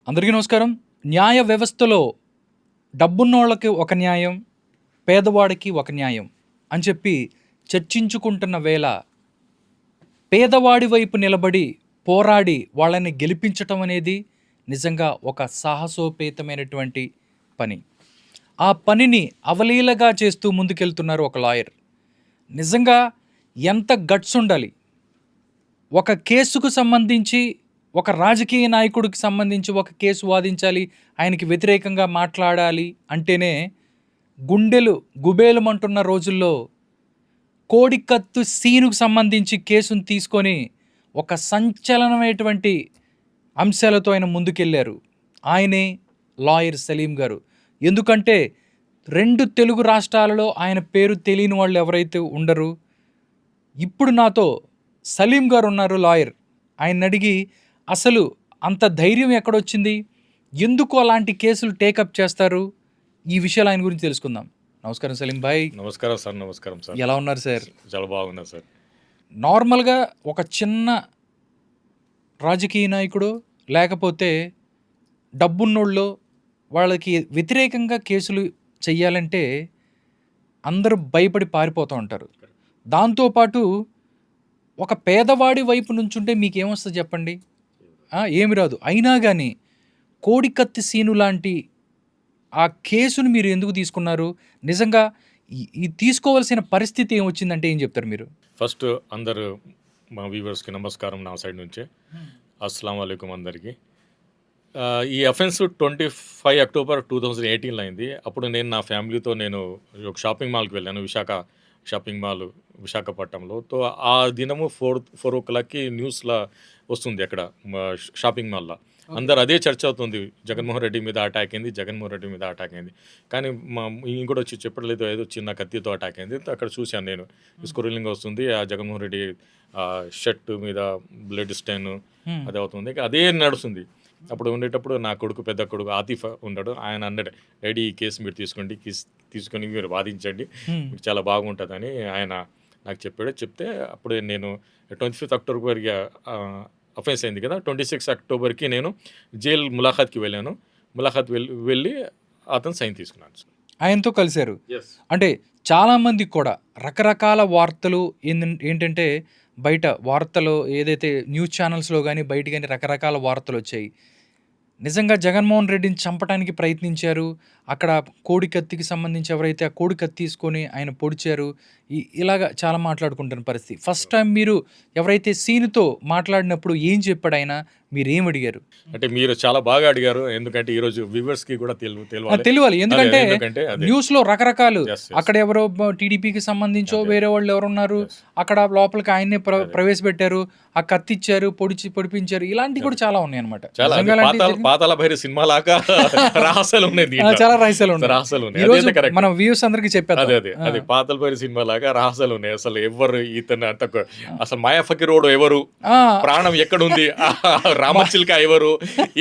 అందరికీ నమస్కారం. న్యాయ వ్యవస్థలో డబ్బున్నోళ్ళకి ఒక న్యాయం, పేదవాడికి ఒక న్యాయం అని చెప్పి చర్చించుకుంటున్న వేళ పేదవాడి వైపు నిలబడి పోరాడి వాళ్ళని గెలిపించటం అనేది నిజంగా ఒక సాహసోపేతమైనటువంటి పని. ఆ పనిని అవలీలగా చేస్తూ ముందుకెళ్తున్నారు ఒక లాయర్. నిజంగా ఎంత గట్స్ ఉండాలి. ఒక కేసుకు సంబంధించి ఒక రాజకీయ నాయకుడికి సంబంధించి ఒక కేసు వాదించాలి, ఆయనకి వ్యతిరేకంగా మాట్లాడాలి అంటేనే గుండెలు గుబేలమంటున్న రోజుల్లో కోడికత్తు సీనుకు సంబంధించి కేసును తీసుకొని ఒక సంచలనమైనటువంటి అంశాలతో ఆయన ముందుకెళ్ళారు. ఆయనే లాయర్ సలీం గారు. ఎందుకంటే 2 తెలుగు రాష్ట్రాలలో ఆయన పేరు తెలియని వాళ్ళు ఎవరైతే ఉండరు. ఇప్పుడు నాతో సలీం గారు ఉన్నారు, లాయర్. ఆయన అడిగి అసలు అంత ధైర్యం ఎక్కడొచ్చింది, ఎందుకు అలాంటి కేసులు టేకప్ చేస్తారు, ఈ విషయాలు ఆయన గురించి తెలుసుకుందాం. నమస్కారం సలీం భాయ్. నమస్కారం సార్. నమస్కారం సార్. ఎలా ఉన్నారు సార్? చాలా బాగున్నా సార్. నార్మల్గా ఒక చిన్న రాజకీయ నాయకుడు లేకపోతే డబ్బున్నోళ్ళు వాళ్ళకి వ్యతిరేకంగా కేసులు చెయ్యాలంటే అందరూ భయపడి పారిపోతూ ఉంటారు. దాంతోపాటు ఒక పేదవాడి వైపు నుంచుంటే మీకేమొస్తుంది చెప్పండి? ఏమి రాదు. అయినా కానీ కోడికత్తి సీను లాంటి ఆ కేసును మీరు ఎందుకు తీసుకున్నారు? నిజంగా ఈ తీసుకోవాల్సిన పరిస్థితి ఏమొచ్చిందంటే ఏం చెప్తారు మీరు? ఫస్ట్ అందరు మా వ్యూవర్స్కి నమస్కారం నా సైడ్ నుంచే. అస్సలాము అలైకుం అందరికీ. ఈ అఫెన్స్ 25 అక్టోబర్ 2018 అయింది. అప్పుడు నేను నా ఫ్యామిలీతో ఒక షాపింగ్ మాల్కి వెళ్ళాను, విశాఖ షాపింగ్ మాల్ విశాఖపట్నంలో. తో ఆ దినము 4 o'clockకి న్యూస్లో వస్తుంది అక్కడ షాపింగ్ మాల్లో. అందరు అదే చర్చ అవుతుంది, జగన్మోహన్ రెడ్డి మీద అటాక్ అయింది, జగన్మోహన్ రెడ్డి మీద అటాక్ అయింది. కానీ ఇంకోటి వచ్చి చెప్పట్లేదు, ఏదో చిన్న కత్తితో అటాక్ అయింది. అక్కడ చూశాను నేను, స్క్రోలింగ్ వస్తుంది, ఆ జగన్మోహన్ రెడ్డి షర్ట్ మీద బ్లడ్ స్టైన్ అదే అవుతుంది, అదే నడుస్తుంది. అప్పుడు ఉండేటప్పుడు నా కొడుకు, పెద్ద కొడుకు ఆతిఫ్ ఉన్నాడు. ఆయన అన్నాడు, డాడీ ఈ కేసు మీరు తీసుకొని మీరు వాదించండి, మీకు చాలా బాగుంటుందని ఆయన నాకు చెప్పాడు. చెప్తే అప్పుడు నేను 25 అక్టోబర్కి అఫెన్స్ అయింది కదా, 26 అక్టోబర్కి నేను జైలు ములాఖాత్కి వెళ్ళాను. ములాఖాత్ వెళ్ళి అతను సైన్ తీసుకున్నాను. ఆయనతో కలిశారు. అంటే చాలామందికి కూడా రకరకాల వార్తలు ఏంటంటే బయట వార్తలు ఏదైతే న్యూస్ ఛానల్స్లో కానీ బయట కానీ రకరకాల వార్తలు వచ్చాయి. నిజంగా జగన్మోహన్ రెడ్డిని చంపడానికి ప్రయత్నించారు. అక్కడ కోడికత్తికి సంబంధించి ఎవరైతే ఆ కోడికత్తి తీసుకొని ఆయన పొడిచారు, ఇలాగ చాలా మాట్లాడుకుంటున్న పరిస్థితి. ఫస్ట్ టైం మీరు ఎవరైతే సీనుతో మాట్లాడినప్పుడు ఏం చెప్పాడు ఆయన, మీరేం అడిగారు? అంటే మీరు చాలా బాగా అడిగారు, ఎందుకంటే ఈరోజు వ్యూవర్స్కి కూడా తెలియాలి. ఎందుకంటే న్యూస్లో రకరకాలు, అక్కడ ఎవరో టీడీపీకి సంబంధించో వేరే వాళ్ళు ఎవరున్నారు, అక్కడ లోపలికి ఆయన్నే ప్రవేశపెట్టారు, ఆ కత్తి ఇచ్చారు, పొడిపించారు, ఇలాంటివి కూడా చాలా ఉన్నాయి అనమాట. పాతాళ భైరవి సినిమా లాగా రహస్యాలు ఉన్నాయి, చాలా రహస్యాలు ఉన్నాయి. మనం వ్యూస్ అందరికి చెప్పారు. అదే పాతాళ భైరవి సినిమా లాగా రహస్యాలు ఉన్నాయి. అసలు ఎవరు ఇతను అంత, అసలు మాయా ఫకీరోడు ఎవరు, ప్రాణం ఎక్కడుంది, రామచిల్క ఎవరు,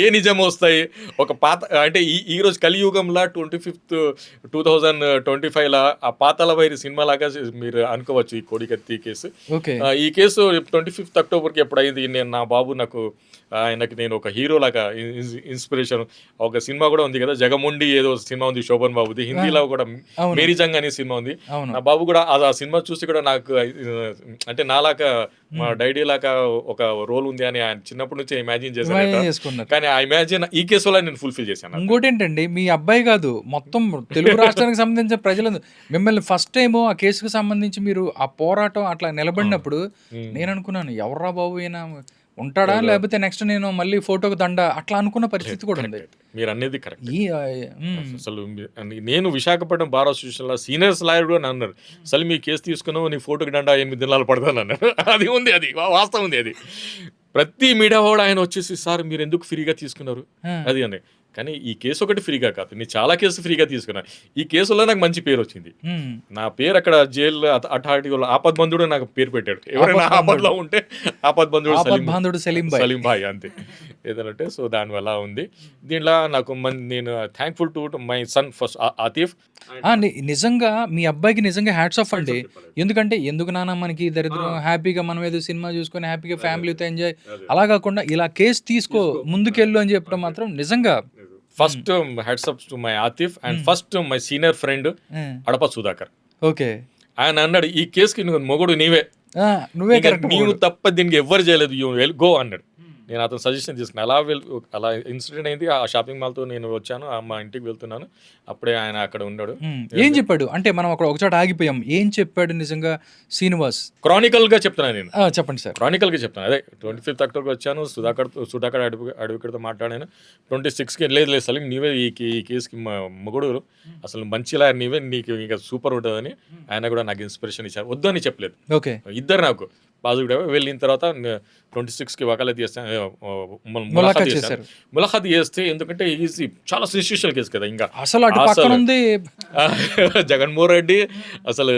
ఏ నిజం వస్తాయి, ఒక పాత అంటే ఈ రోజు కలియుగంలో 25th 2025 ఆ పాతాళ భైరవి సినిమా లాగా మీరు అనుకోవచ్చు ఈ కోడికత్తి కేసు. ఈ కేసు 25th అక్టోబర్కి ఎప్పుడైంది, నా బాబు ఆయనకి నేను ఒక హీరో లాగా ఇన్స్పిరేషన్. ఒక సినిమా కూడా ఉంది కదా, జగముండి ఏదో సినిమా ఉంది శోభన్ బాబుది, హిందీలో కూడా మేరీ జంగ్ అనే సినిమా ఉంది. నా బాబు కూడా ఆ సినిమా చూసి కూడా నాకు అంటే నాలాగా మా డైడీ లాగా ఒక రోల్ ఉంది అని ఆయన చిన్నప్పటి నుంచి ఇమాజిన్ చేశాను. కానీ ఆ ఇమాజిన్ ఈ కేసు వల్ల నేను ఫుల్ఫిల్ చేశాను. ఇంకోటి ఏంటండి, మీ అబ్బాయి కాదు, మొత్తం తెలుగు రాష్ట్రానికి సంబంధించిన ప్రజలు మిమ్మల్ని ఫస్ట్ టైం ఆ కేసుకు సంబంధించి మీరు ఆ పోరాటం అట్లా నిలబడినప్పుడు నేను అనుకున్నాను, ఎవర్రా బాబు ఈయన ఉంటాడా, లేకపోతే నెక్స్ట్ నేను మళ్ళీ ఫోటోకి దండ అట్లా అనుకున్న పరిస్థితి కూడా ఉంది. మీరు అనేది కరెక్ట్. అసలు నేను విశాఖపట్నం బార్ అసోసియేషన్లో సీనియర్స్ లాయర్ కూడా అన్నారు, అసలు మీ కేసు తీసుకున్నావు, నీ ఫోటోకి దండ 8 దినాలు పడతాను అన్నారు. అది ఉంది, అది వాస్తవం ఉంది. అది ప్రతి మీడియా కూడా ఆయన వచ్చేసి, సార్ మీరు ఎందుకు ఫ్రీగా తీసుకున్నారు అది అని. కానీ ఈ కేసు ఒకటి ఫ్రీగా కాదు, నేను చాలా కేసు ఫ్రీగా తీసుకున్నాను. ఈ కేసులో నాకు మంచి పేరు వచ్చింది. నా పేరు అక్కడ జైలు అథారిటీలో ఆపద్బంధుడు నాకు పేరు పెట్టాడు. ఎవరైనా ఆపదలో ఉంటే ఆపద్బంధుడు సలీం భాయ్ అంతే. ఏదంటే సో దానివల్ల ఉంది. దీనిలో నాకు నేను thankful to my son first Atif. నిజంగా మీ అబ్బాయికి నిజంగా హ్యాట్స్ ఆఫ్ అండి. ఎందుకంటే ఎందుకు నాన్న మనకి దరిద్రం, హ్యాపీగా మనం ఏదో సినిమా చూసుకొని హ్యాపీగా ఫ్యామిలీతో ఎంజాయ్, అలా కాకుండా ఇలా కేసు తీసుకో ముందుకెళ్ళు అని చెప్పడం మాత్రం నిజంగా first hats off to my Atif and first my senior friend Adapa Sudhakar. Okay, ఆయన అన్నాడు ఈ కేసుకి నువ్వు మొగుడు నీవే, నువ్వే కరెక్ట్, నీవు తప్ప దీనికి ఎవ్వరు చేయలేదు, యూ వెల్ గో అన్నాడు. నేను అతను సజెషన్ తీసుకున్నాను. అలా ఇన్సిడెంట్ అయింది. ఆ షాపింగ్ మాల్తో నేను వచ్చాను, మా ఇంటికి వెళ్తున్నాను, అప్పుడే ఆయన అక్కడ ఉన్నాడు. ఏం చెప్పాడు అంటే మనం అక్కడ ఒకచోట ఆగిపోయాం, ఏం చెప్పాడు నిజంగా శ్రీనివాస్? క్రానికల్ గా చెప్తున్నాను నేను. చెప్పండి సార్. క్రానికల్ గా చెప్తాను. అదే 25th అక్టోబర్ వచ్చాను, సుధాకర్ అడ్వకేట్తో మాట్లాడాను. 26కి లేదు సలీం నీవే ఈ కేసుకి మొగుడు, అసలు మంచి లాయర్ నీవే, నీకు ఇంకా సూపర్ ఉంటుందని ఆయన కూడా నాకు ఇన్స్పిరేషన్ ఇచ్చారు. వద్దు అని చెప్పలేదు. ఓకే, ఇద్దరు నాకు పాజిటివ్. వెళ్ళిన తర్వాత 26కి వకాలత్ చేస్తాను, ములాఖాత్ చేస్తే, ఎందుకంటే ఈజీ చాలా సెన్సేషనల్ కేసు కదా. ఇంకా అసలు అటు పక్కన ఉంది జగన్మోహన్ రెడ్డి, అసలు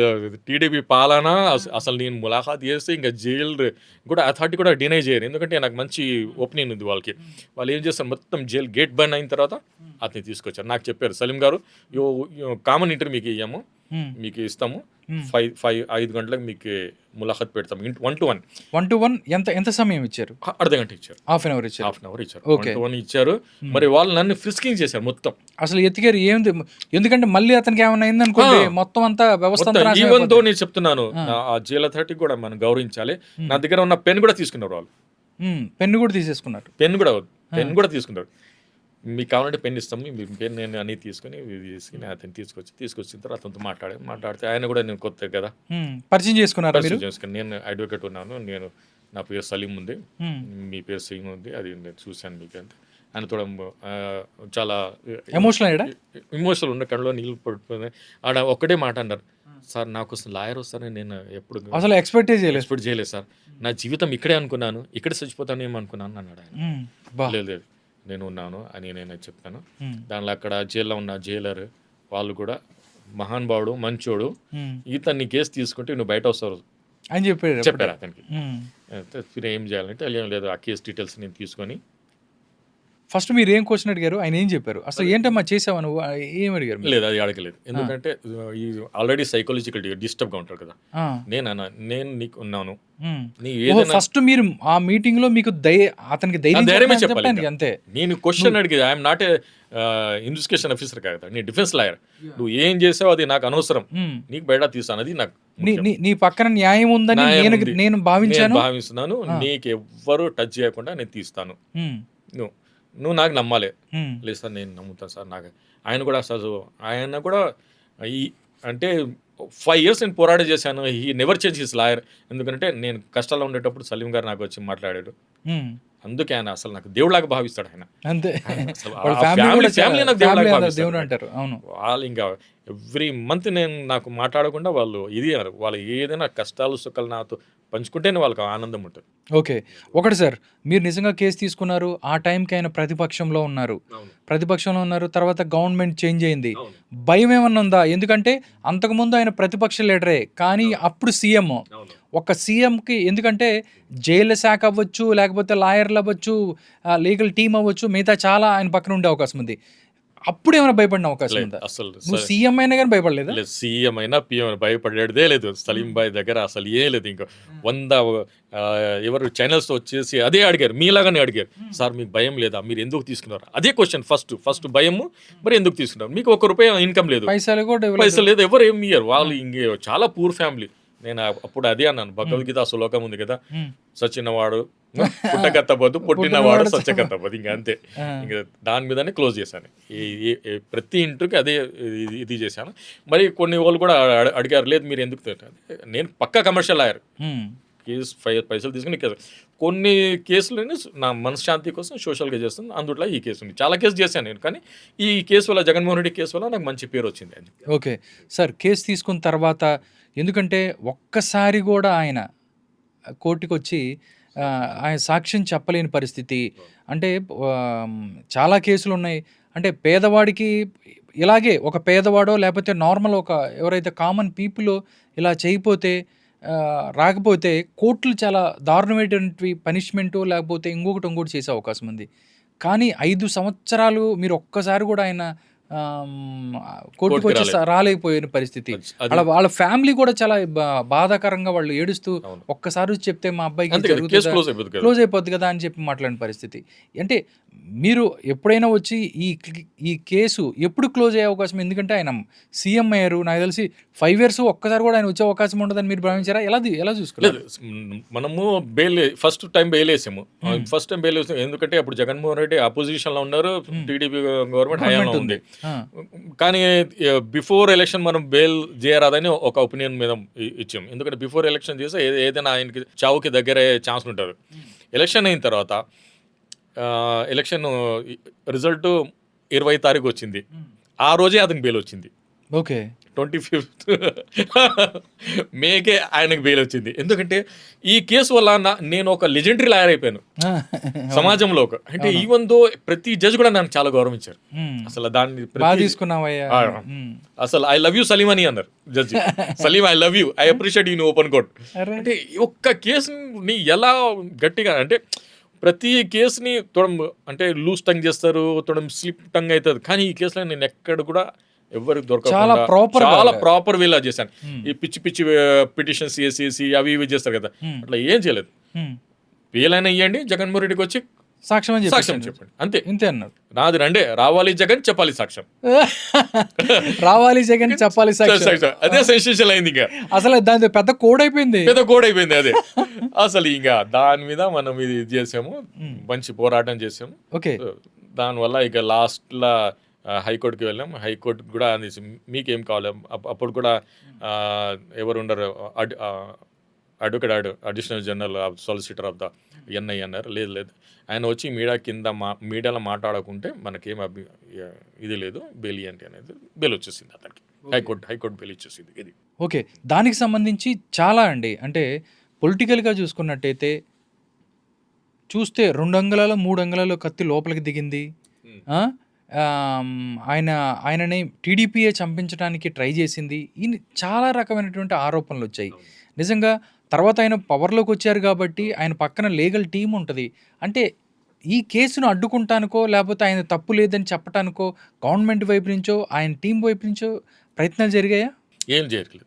టీడీపీ పాలన, అసలు నేను ములాఖాత్ చేస్తే ఇంకా జైలు కూడా అథారిటీ కూడా డినై చేయరు, ఎందుకంటే నాకు మంచి ఒపీనియన్ ఉంది వాళ్ళకి. వాళ్ళు ఏం చేస్తారు, మొత్తం జైలు గేట్ బండ్ అయిన తర్వాత అతన్ని తీసుకొచ్చారు. నాకు చెప్పారు సలీం గారు కామన్ ఇంటర్వ్యూ మీకు ఇయ్యాము, మీకు ఇస్తాము, 5 గంటలకు మీకు ములాఖాత్ పెడతాం, 1 to 1. ఎంత సమయం ఇచ్చారు? అర్ధ గంట ఇచ్చారు, హాఫ్ అన్ అవర్ ఇచ్చారు. 1 to 1 ఇచ్చారు. మరి వాళ్ళు నన్ను ఫ్రిస్కింగ్ చేశారు మొత్తం. అసలు ఎత్తిగారు ఏంది, ఎందుకంటే మళ్ళీ అతనికి ఏమైనా అయిందనుకోండి మొత్తం అంతా వ్యవస్థ. ఈవెన్ తో నేను చెప్తున్నాను, ఆ జైల్ అథారిటీ కూడా మనం గౌరవించాలి. నా దగ్గర ఉన్న పెన్ కూడా తీసుకున్నారు వాళ్ళు, పెన్ను కూడా తీసేసుకున్నారు, పెన్ కూడా తీసుకున్నారు. మీకు కావాలంటే పెన్ ఇస్తాము, మీ పెన్ నేను అన్ని తీసుకుని అతను తీసుకొచ్చిన తర్వాత అతనితో మాట్లాడితే ఆయన కూడా నేను కొత్త కదా పరిచయం చేసుకున్నారు. నేను అడ్వకేట్ ఉన్నాను, నా పేరు సలీం ఉంది, మీ పేరు సలీం ఉంది, అది నేను చూశాను మీకు అంతే. ఆయన తోడ చాలా ఎమోషనల్ ఉన్న కళ్ళలో నీళ్ళు పడిపోయింది. ఆడ ఒక్కటే మాట అన్నారు, సార్ నాకు లాయర్ వస్తారని నేను ఎప్పుడు అసలు ఎక్స్పెక్ట్ చేయలేదు సార్, నా జీవితం ఇక్కడే అనుకున్నాను, ఇక్కడే చచ్చిపోతానేమో అనుకున్నాను అన్నాడు ఆయన. లేదు నేను ఉన్నాను అని నేను చెప్తాను. దానిలో అక్కడ జైల్లో ఉన్న జైలర్ వాళ్ళు కూడా మహానుభావుడు, మంచోడు, ఇతన్ని కేసు తీసుకుంటే నువ్వు బయట వస్తారు అని చెప్పారు అతనికి. ఏం చేయాలంటే ఏం లేదు, ఆ కేసు డీటెయిల్స్ నేను తీసుకొని. ఫస్ట్ మీరు ఏం క్వశ్చన్ అడిగారు, ఆయన ఏం చెప్పారు? అసలు ఏంటమ్మా చేసావా నువ్వు, ఏం అడిగారు? లేదు, అది అడగలేదు, ఎందుకంటే ఆల్రెడీ సైకాలజికల్ డిస్టర్బ్ గా ఉంటారు కదా. నేను నీకు ఉన్నాను, ఫస్ట్ మీరు ఆ మీటింగ్ లో మీకు అతనికి ధైర్యమే చెప్పాలి అంతే. నేను క్వశ్చన్ అడిగేది, I'm not a investigation officer కదా, నీ డిఫెన్స్ లాయర్, నువ్వు ఏం చేసావు అది నాకు అనవసరం, నీకు బయట తీస్తాను, అది నాకు నీ పక్కన న్యాయం ఉందని నేను భావిస్తున్నాను, నీకు ఎవ్వరు టచ్ చేయకుండా నేను తీస్తాను, నువ్వు నాకు నమ్మాలి. లేదు సార్ నేను నమ్ముతాను సార్. నాకు ఆయన కూడా ఈ అంటే 5 years నేను పోరాట చేశాను. He never change his lawyer, ఎందుకంటే నేను కష్టాల్లో ఉండేటప్పుడు సలీం గారు నాకు వచ్చి మాట్లాడాడు, అందుకే ఆయన అసలు నాకు దేవుడిలాగా భావిస్తాడు. ఆయన అంతే, వాళ్ళు ఇంకా ఎవ్రీ మంత్ నాకు మాట్లాడకుండా వాళ్ళు ఇది అన్నారు, వాళ్ళు ఏదైనా కష్టాలు సుఖాలు నాతో పంచుకుంటేనే వాళ్ళకి ఆనందం ఉంటుంది. ఓకే, ఒకటి సార్, మీరు నిజంగా కేసు తీసుకున్నారు, ఆ టైంకి ఆయన ప్రతిపక్షంలో ఉన్నారు, తర్వాత గవర్నమెంట్ చేంజ్ అయింది, భయం ఏమన్నా ఉందా? ఎందుకంటే అంతకుముందు ఆయన ప్రతిపక్ష లీడరే, కానీ అప్పుడు సీఎం. ఒక సీఎంకి, ఎందుకంటే జైలు శాఖ అవ్వచ్చు, లేకపోతే లాయర్లు అవ్వచ్చు, లీగల్ టీమ్ అవ్వచ్చు, మిగతా చాలా ఆయన పక్కన ఉండే అవకాశం ఉంది. అప్పుడు ఏమైనా భయపడిన అవకాశం ఉందా? అసలు సీఎం అయినా కానీ భయపడలేదు. సీఎం అయినా పిఎం భయపడేదే లేదు. సలీం భాయ్ దగ్గర అసలు ఏ లేదు. ఇంకా 100 ఎవరు ఛానల్స్ వచ్చేసి అదే అడిగారు, మీలాగానే అడిగారు, సార్ మీకు భయం లేదా, మీరు ఎందుకు తీసుకున్నారు? అదే క్వశ్చన్ ఫస్ట్ భయము, మరి ఎందుకు తీసుకున్నారు? మీకు ₹1 ఇన్కమ్ లేదు, పైసలు లేదు, ఎవరు ఏమి ఇయ్యరు, వాళ్ళు ఇంకే చాలా పూర్ ఫ్యామిలీ. నేను అప్పుడు అదే అన్నాను, భగవద్గీత శ్లోకం ఉంది కదా, సచిన్నవాడు పుట్టకత్తబోదు, పుట్టినవాడు సచ్చకత్తబోదు, ఇంకా అంతే. ఇంకా దాని మీదనే క్లోజ్ చేశాను. ప్రతి ఇంటికి అదే ఇది చేశాను. మరి కొన్ని వాళ్ళు కూడా అడిగారు, లేదు మీరు ఎందుకు, నేను పక్కా కమర్షియల్ లాయర్, కేసు పైసలు తీసుకుని కొన్ని కేసులని నా మనశ్శాంతి కోసం సోషల్గా చేస్తుంది, అందుట్లో ఈ కేసు ఉంది. చాలా కేసు చేశాను నేను, కానీ ఈ కేసు వల్ల, జగన్మోహన్ రెడ్డి కేసు వల్ల నాకు మంచి పేరు వచ్చింది. ఓకే సార్, కేసు తీసుకున్న తర్వాత, ఎందుకంటే ఒక్కసారి కూడా ఆయన కోర్టుకు వచ్చి ఆయన సాక్ష్యం చెప్పలేని పరిస్థితి, అంటే చాలా కేసులు ఉన్నాయి. అంటే పేదవాడికి ఇలాగే ఒక పేదవాడో లేకపోతే నార్మల్ ఎవరైతే కామన్ పీపుల్ ఇలా చేయకపోతే రాకపోతే కోర్టులు చాలా దారుణమైనటువంటి పనిష్మెంటు లేకపోతే ఇంకొకటి చేసే అవకాశం ఉంది. కానీ 5 సంవత్సరాలు మీరు ఒక్కసారి కూడా ఆయన కోర్టుకి కోర్టుకి వచ్చి రాలేకపోయిన పరిస్థితి. అది వాళ్ళ ఫ్యామిలీ కూడా చాలా బాధాకరంగా వాళ్ళు ఏడుస్తూ అవును. ఒక్కసారి వచ్చి చెప్తే మా అబ్బాయికి అంతే కదా, కేసు జరుగుతుందా, క్లోజ్ అయిపోతుంది కదా. క్లోజ్ అయిపోద్ది కదా అని చెప్పి మాట్లాడిన పరిస్థితి. అంటే మీరు ఎప్పుడైనా వచ్చి ఈ కేసు ఎప్పుడు క్లోజ్ అయ్యే అవకాశం, ఎందుకంటే ఆయన సీఎం అయ్యారు, నాకు తెలిసి 5 years ఒక్కసారి కూడా ఆయన వచ్చే అవకాశం ఉండదని మీరు భావించారా? ఎలా చూసుకున్నారు? లేదు, మనము బెయిల్ ఫస్ట్ టైం బెయిల్ వేసాము. ఫస్ట్ టైం బెయిల్ వేసాము ఎందుకంటే అప్పుడు జగన్మోహన్ రెడ్డి అపోజిషన్ లో ఉన్నారు, టీడీపీ గవర్నమెంట్ హయాంలో ఉంది. కానీ బిఫోర్ ఎలక్షన్ మనం బెయిల్ చేయరాదని ఒక ఒపీనియన్ మీద ఇచ్చాం. ఎందుకంటే బిఫోర్ ఎలక్షన్ చేస్తే ఏదైనా ఆయనకి చావుకి దగ్గర ఛాన్స్ ఉంటుంది. ఎలక్షన్ అయిన తర్వాత ఎలక్షన్ రిజల్ట్ 20 తారీఖు వచ్చింది. ఆ రోజే అతనికి బెయిల్ వచ్చింది. ఓకే, 25th మేకే ఆయనకు బెయిల్ వచ్చింది. ఎందుకంటే ఈ కేసు వల్ల నేను ఒక లెజెండరీ లాయర్ అయిపోయాను సమాజంలో. అంటే ఈవెన్ దో ప్రతి జడ్జ్ కూడా నన్ను చాలా గౌరవించారు. అసలు దాన్ని తీసుకున్నావయ్యా, అసలు ఐ లవ్ యూ సలీం అని అన్నారు judge. Salim, I love you, I appreciate you open court. అంటే ఒక్క కేసుని ఎలా గట్టిగా అంటే ప్రతి కేసుని తొడం అంటే లూజ్ టంగ్ చేస్తారు, తొడం స్లిప్ టంగ్ అవుతుంది. కానీ ఈ కేసులో నేను ఎక్కడ కూడా ఎవరికి చాలా దొరకకుండా చాలా ప్రాపర్ వేలా చేశాను. ఈ పిచ్చి పిటిషన్స్ చేసేసి అవి ఇవి చేస్తారు కదా, అట్లా ఏం చేయలేదు. వీలైనా ఇవ్వండి, జగన్మోహన్ రెడ్డికి వచ్చి సాక్ష్యం చెప్పండి, అంతే. ఇంతే అన్నారు. నాది రండే, రావాలి జగన్, చెప్పాలి సాక్ష్యం. రావాలి జగన్, చెప్పాలి సాక్ష్యం. అదే సెన్సేషన్ అయింది. ఇంకా అసలు దాని పెద్ద కోడ్ అయిపోయింది. అదే అసలు ఇంకా దాని మీద మనం ఇది చేసాము, మంచి పోరాటం చేసాము. ఓకే, దానివల్ల ఇక లాస్ట్లో హైకోర్టుకి వెళ్ళాం. హైకోర్టుకి కూడా అనేసి మీకేం కావాలి, అప్పుడు కూడా ఎవరు ఉండరు, advocate additional general solicitor of the NI అన్నారు. లేదు, ఆయన వచ్చి మీడియాలో మాట్లాడకుంటే మనకేం ఇది లేదు, బెయిల్ ఏంటి అనేది బెయిల్ వచ్చేసింది అతనికి. హైకోర్టు బెయిల్ ఇచ్చేసింది. ఇది ఓకే. దానికి సంబంధించి చాలా అంటే పొలిటికల్గా చూసుకున్నట్టయితే చూస్తే 2 అంగుళాలు 3 అంగుళాలు కత్తి లోపలికి దిగింది. ఆయనని టీడీపీఏ చంపించడానికి ట్రై చేసింది. చాలా రకమైనటువంటి ఆరోపణలు వచ్చాయి. నిజంగా తర్వాత ఆయన పవర్లోకి వచ్చారు కాబట్టి ఆయన పక్కన లీగల్ టీం ఉంటుంది. అంటే ఈ కేసును అడ్డుకుంటానికో లేకపోతే ఆయన తప్పు లేదని చెప్పటానికో గవర్నమెంట్ వైపు నుంచో ఆయన టీం వైపు నుంచో ప్రయత్నాలు జరిగాయా? ఏం చేయట్లేదు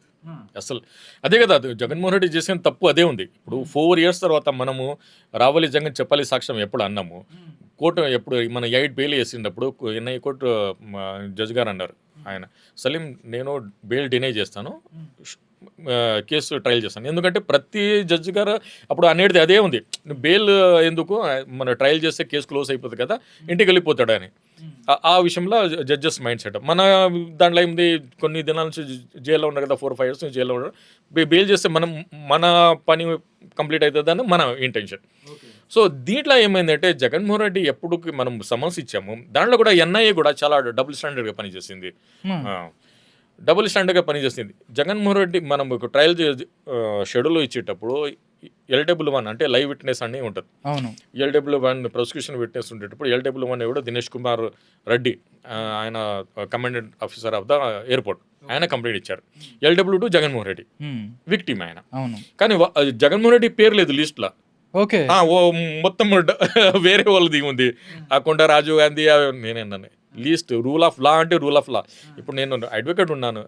అసలు. అదే కదా జగన్మోహన్ రెడ్డి చేసిన తప్పు అదే ఉంది. ఇప్పుడు 4 years తర్వాత మనము రావాలి జగన్, చెప్పాలి సాక్ష్యం ఎప్పుడు అన్నాము. కోర్టు ఎప్పుడు మన 8 బెయిల్ వేసినప్పుడు ఎన్ఐ కోర్టు జడ్జ్ గారు అన్నారు, ఆయన సలీం నేను బెయిల్ డినై చేస్తాను, కేసు ట్రయల్ చేస్తాను. ఎందుకంటే ప్రతి జడ్జి గారు అప్పుడు అనేది అదే ఉంది, బెయిల్ ఎందుకు, మన ట్రయల్ చేస్తే కేసు క్లోజ్ అయిపోతుంది కదా, ఇంటికి వెళ్ళిపోతాడు అని. ఆ విషయంలో జడ్జెస్ మైండ్ సెట్. మన దాంట్లో ఏముంది, కొన్ని దినాల నుంచి జైల్లో ఉన్నారు కదా, 4-5 years నుంచి జైల్లో ఉన్నారు. బెయిల్ చేస్తే మన పని కంప్లీట్ అవుతుందని మన ఇంటెన్షన్. సో దీంట్లో ఏమైందంటే జగన్మోహన్ రెడ్డి ఎప్పుడు మనం సమన్స్ ఇచ్చాము, దాంట్లో కూడా ఎన్ఐఏ కూడా చాలా డబుల్ స్టాండర్డ్గా పనిచేసింది. జగన్మోహన్ రెడ్డి మనం ఒక ట్రయల్ షెడ్యూల్ ఇచ్చేటప్పుడు LW1 అంటే లైవ్ విట్నెస్ అని ఉంటుంది. LW1 ప్రాసిక్యూషన్ విట్నెస్ ఉండేటప్పుడు LW1 ఎవడో దినేష్ కుమార్ రెడ్డి, ఆయన commandant officer of the airport, ఆయన కంప్లైంట్ ఇచ్చారు. LW2 జగన్మోహన్ రెడ్డి విక్టిమ్ ఆయన. కానీ జగన్మోహన్ రెడ్డి పేరు లేదు లిస్ట్లో. మొత్తం వేరే వాళ్ళది ఉంది, ఆ కొండ రాజీవ్ గాంధీ నేనేనని లీస్ట్. రూల్ ఆఫ్ లా అంటే రూల్ ఆఫ్ లా. ఇప్పుడు నేను అడ్వకేట్ ఉన్నాను,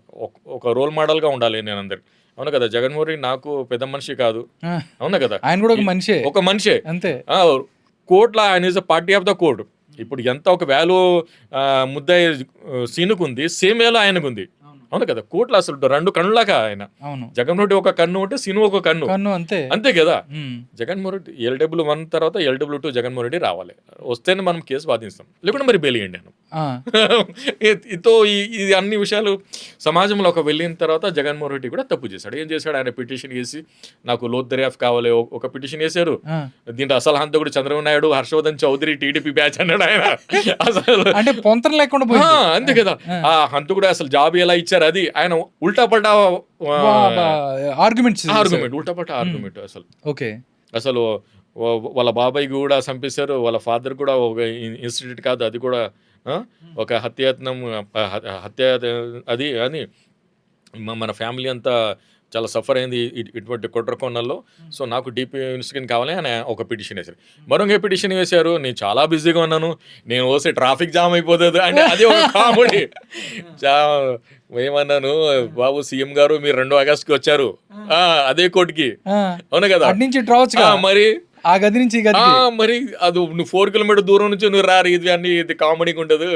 ఒక రోల్ మోడల్గా ఉండాలి నేను అందరికి. అవును కదా, జగన్మోహన్ రెడ్డి నాకు పెద్ద మనిషి కాదు, అవునా కదా, ఆయన కూడా ఒక మనిషే అంతే. కోర్టులో ఆయన is a party of the court. ఇప్పుడు ఎంత ఒక వాల్యూ ముద్దాయి సీనుకు ఉంది, సేమ్ వేలో ఆయనకు ఉంది. అవును కదా, కోర్టులో అసలు 2 కన్నులాగా ఆయన. జగన్మోహన్ రెడ్డి ఒక కన్ను ఉంటే సీను ఒక కన్ను, అంతే కదా. జగన్మోహన్ రెడ్డి LW1 తర్వాత LW2 జగన్మోహన్ రెడ్డి రావాలి, వస్తేనే మనం కేసు వాదిస్తాం, లేకుంటే మరి బెయిల్ ఇవ్వండి అను. ఇతో ఇది అన్ని విషయాలు సమాజంలో ఒక వెళ్ళిన తర్వాత జగన్మోహన్ రెడ్డి కూడా తప్పు చేశాడు. ఏం చేశాడు, ఆయన పిటిషన్ వేసి నాకు లోత్ దర్యాప్తు కావాలి ఒక పిటిషన్ వేశారు. దీంట్లో అసలు హంతకుడు చంద్రబాబు నాయుడు, హర్షవర్ధన్ చౌదరి, టీడీపీ బ్యాచ్ అన్నాడు ఆయన. అసలు అంటే పొంతన లేకుండా అంతే కదా. ఆ హంతకుడు అసలు జాబ్ ఎలా ఇచ్చారు, అది ఆయన ఉల్టా పల్టా ఆర్గ్యుమెంట్ ఉల్టా పల్టా ఆర్గ్యుమెంట్. అసలు వాళ్ళ బాబాయ్ కూడా చంపేశారు, వాళ్ళ ఫాదర్ కూడా ఒక ఇన్సిడెంట్ కాదు, అది కూడా ఒక హత్య అది అని మన ఫ్యామిలీ అంతా చాలా సఫర్ అయింది ఇటువంటి కుట్ర కోణంలో. సో నాకు డీప్ ఇన్వెస్టిగేషన్ కావాలి అని ఒక పిటిషన్ వేశారు. మరొక పిటిషన్ వేశారు, నేను చాలా బిజీగా ఉన్నాను, నేను వస్తే ట్రాఫిక్ జామ్ అయిపోతుంది అంటే అది ఒక కామెడీ. ఏమన్నాను, బాబు సీఎం గారు మీరు 2 ఆగస్టుకి వచ్చారు అదే కోర్టుకి, అవును కదా, మరి ఆ గది నుంచి మరి అది నువ్వు 4 కిలోమీటర్ దూరం నుంచి నువ్వు రారు, ఇది అన్ని ఇది కామెడీగా ఉండదు,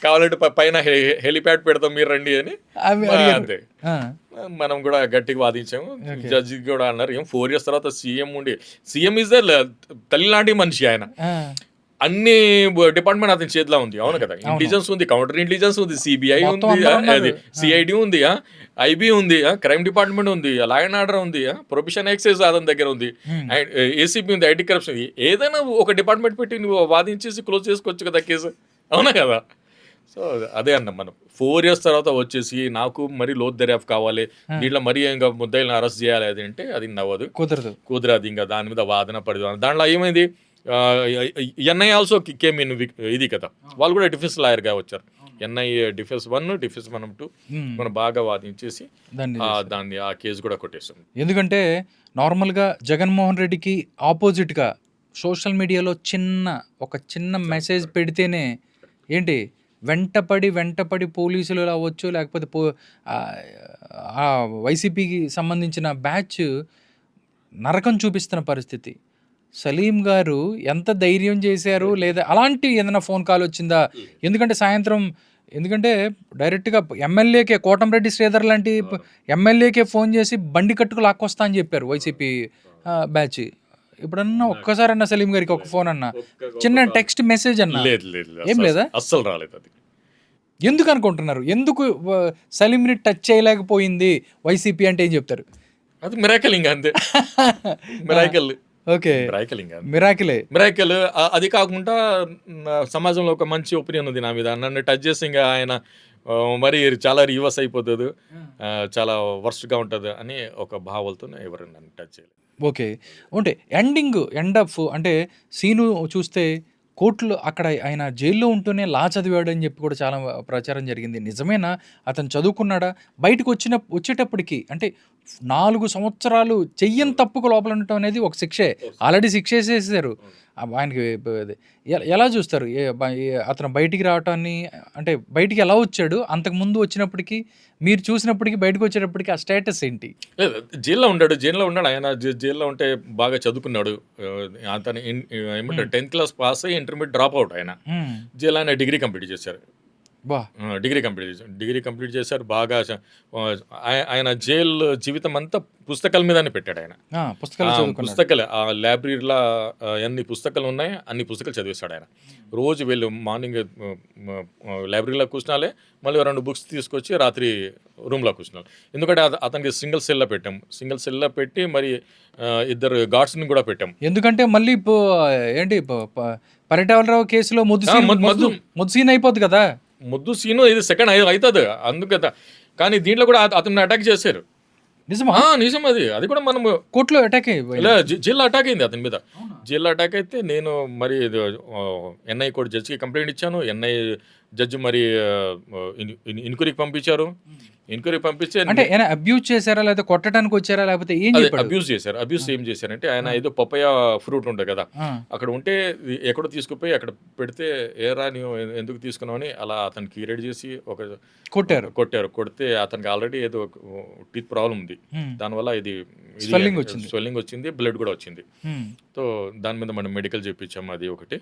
కావాలంటే పైన హెలిప్యాడ్ పెడతాం మీరు రండి అని. అంతే, మనం కూడా గట్టిగా వాదించాము. జడ్జి కూడా అన్నారు, ఏం 4 years తర్వాత సీఎం ఇస్ ద తల్లి లాంటి మనిషి ఆయన, అన్ని డిపార్ట్మెంట్ అతని చేతిలో ఉంది, అవును కదా, ఇంటెలిజెన్స్ ఉంది, కౌంటర్ ఇంటెలిజెన్స్ ఉంది, సిబిఐ ఉంది, అది సిఐడి ఉంది, ఐబీ ఉంది, క్రైమ్ డిపార్ట్మెంట్ ఉంది, లా అండ్ ఆర్డర్ ఉంది, ప్రొఫెషన్ ఎక్సైజ్ అతని దగ్గర ఉంది, ఏసీపీ ఉంది, ఐటీ కరప్షన్, ఏదైనా ఒక డిపార్ట్మెంట్ పెట్టి నువ్వు వాదించేసి క్లోజ్ చేసుకోవచ్చు కదా కేసు, అవునా కదా. సో అదే అన్నాం మనం, 4 years తర్వాత వచ్చేసి నాకు మరి లోతు దర్యాప్తు కావాలి, దీంట్లో మరి ఇంకా ముద్దాయిలను అరెస్ట్ చేయాలి అది అంటే అది నవ్వదు, కుదరదు, ఇంకా దాని మీద వాదన పరిధి. దాంట్లో ఏమైంది, ఎన్ఐ ఆల్సో కేమ్ ఇన్ ఇది కదా, వాళ్ళు కూడా డిఫెన్స్ లాయర్గా వచ్చారు, ఎన్ఐ డిఫెన్స్ 1 డిఫెన్స్ 2 మనం బాగా వాదించేసి దాన్ని ఆ కేసు కూడా కొట్టేసాం. ఎందుకంటే నార్మల్గా జగన్మోహన్ రెడ్డికి ఆపోజిట్గా సోషల్ మీడియాలో ఒక చిన్న మెసేజ్ పెడితేనే ఏంటి వెంటపడి పోలీసులు అవ్వచ్చు, లేకపోతే వైసీపీకి సంబంధించిన బ్యాచ్ నరకం చూపిస్తున్న పరిస్థితి. సలీం గారు ఎంత ధైర్యం చేశారు, లేదా అలాంటి ఏదైనా ఫోన్ కాల్ వచ్చిందా? ఎందుకంటే సాయంత్రం, ఎందుకంటే డైరెక్ట్గా ఎమ్మెల్యేకే, కోటంరెడ్డి శ్రీధర్ లాంటి ఎమ్మెల్యేకే ఫోన్ చేసి బండి కట్టుకు లాక్కొస్తా అని చెప్పారు వైసీపీ బ్యాచ్. ఇప్పుడన్నా ఒక్కసారన్నా సలీం గారికి ఒక ఫోన్ అన్నా, చిన్న టెక్స్ట్ మెసేజ్ అన్నా ఏం లేదా? అస్సలు రాలేదు. అది ఎందుకు అనుకుంటున్నారు? ఎందుకు సలీంని టచ్ చేయలేకపోయింది వైసీపీ అంటే ఏం చెప్తారు? అది మిరాకిల్, ఇంకా అంతే, మిరాకిల్. Okay, miracle. అది కాకుండా సమాజంలో ఒక మంచి ఒపీనియన్ ఉంది నా మీద, నన్ను టచ్ చేసి ఇంకా ఆయన మరి చాలా రివర్స్ అయిపోతుంది, చాలా వర్స్ట్గా ఉంటుంది అని ఒక భావాలతో ఎవరు నన్ను టచ్ చేయలేదు. ఓకే, అంటే ఎండ్ ఆఫ్ అంటే సీను చూస్తే కోర్టులో అక్కడ ఆయన జైల్లో ఉంటూనే లా చదివాడు అని చెప్పి కూడా చాలా ప్రచారం జరిగింది. నిజమేనా? అతను చదువుకున్నాడా? బయటకు వచ్చేటప్పటికి అంటే 4 సంవత్సరాలు చెయ్యని తప్పుకు లోపల ఉండటం అనేది ఒక శిక్షే, ఆల్రెడీ శిక్ష వేసేసారు ఆయనకి. ఎలా చూస్తారు అతను బయటికి రావటాన్ని? అంటే బయటికి ఎలా వచ్చాడు? అంతకుముందు వచ్చినప్పటికీ, మీరు చూసినప్పటికీ, బయటకు వచ్చేటప్పటికి ఆ స్టేటస్ ఏంటి? జైల్లో ఉన్నాడు ఆయన. జైల్లో ఉంటే బాగా చదువుకున్నాడు. అతను ఏమంటారు 10th class పాస్ అయ్యి ఇంటర్మీడియట్ డ్రాప్ అవుట్. ఆయన జైల్లో ఆయన డిగ్రీ కంప్లీట్ చేశారు. డిగ్రీ కంప్లీట్ చేశారు బాగా. ఆయన జైలు జీవితం అంతా పుస్తకాల మీదనే పెట్టాడు ఆయన. పుస్తకాలు ఆ లైబ్రరీలో ఎన్ని పుస్తకాలు ఉన్నాయి అన్ని పుస్తకాలు చదివేశాడు ఆయన. రోజు వెళ్ళి మార్నింగ్ లైబ్రరీలో కూర్చున్నాలే, మళ్ళీ 2 బుక్స్ తీసుకొచ్చి రాత్రి రూమ్లో కూర్చున్నాను. ఎందుకంటే అతనికి సింగిల్ సెల్లో పెట్టి మరి 2 గార్డ్స్ని కూడా పెట్టాం. ఎందుకంటే మళ్ళీ ఏంటి పరిటాలరావు కేసులో ముద్దు సీన్ అయిపోద్ది కదా. ముద్దు సీను ఇది సెకండ్ అవుతుంది అందుకదా. కానీ దీంట్లో కూడా అతన్ని అటాక్ చేశారు. నిజం అది కూడా మనము కోర్టులో అటాక్ జైల్లో అటాక్ అయింది అతని మీద. జైల్లో అటాక్ అయితే నేను మరి ఎన్ఐ కోర్టు జడ్జికి కంప్లైంట్ ఇచ్చాను. ఎన్ఐ జడ్జి మరి ఇన్క్వైరీకి పంపించారు. పంపిస్తే అంటే అబ్యూజ్ చేశారా, లేకపోతే కొట్టడానికి వచ్చారా, లేకపోతే అబ్యూజ్ చేశారు. ఏం చేశారంటే ఆయన ఏదో పపాయ ఫ్రూట్ ఉంటుంది కదా, అక్కడ ఉంటే ఎక్కడో తీసుకుపోయి అక్కడ పెడితే ఏరా నీవు ఎందుకు తీసుకున్నావు అని అలా అతనికి ఇరేట్ చేసి కొట్టారు. కొడితే అతనికి ఆల్రెడీ ఏదో టీత్ ప్రాబ్లం ఉంది, దానివల్ల ఇది స్వెల్లింగ్ వచ్చింది, బ్లడ్ కూడా వచ్చింది. సో దాని మీద మనం మెడికల్ చేయించాము. అది ఒకటి.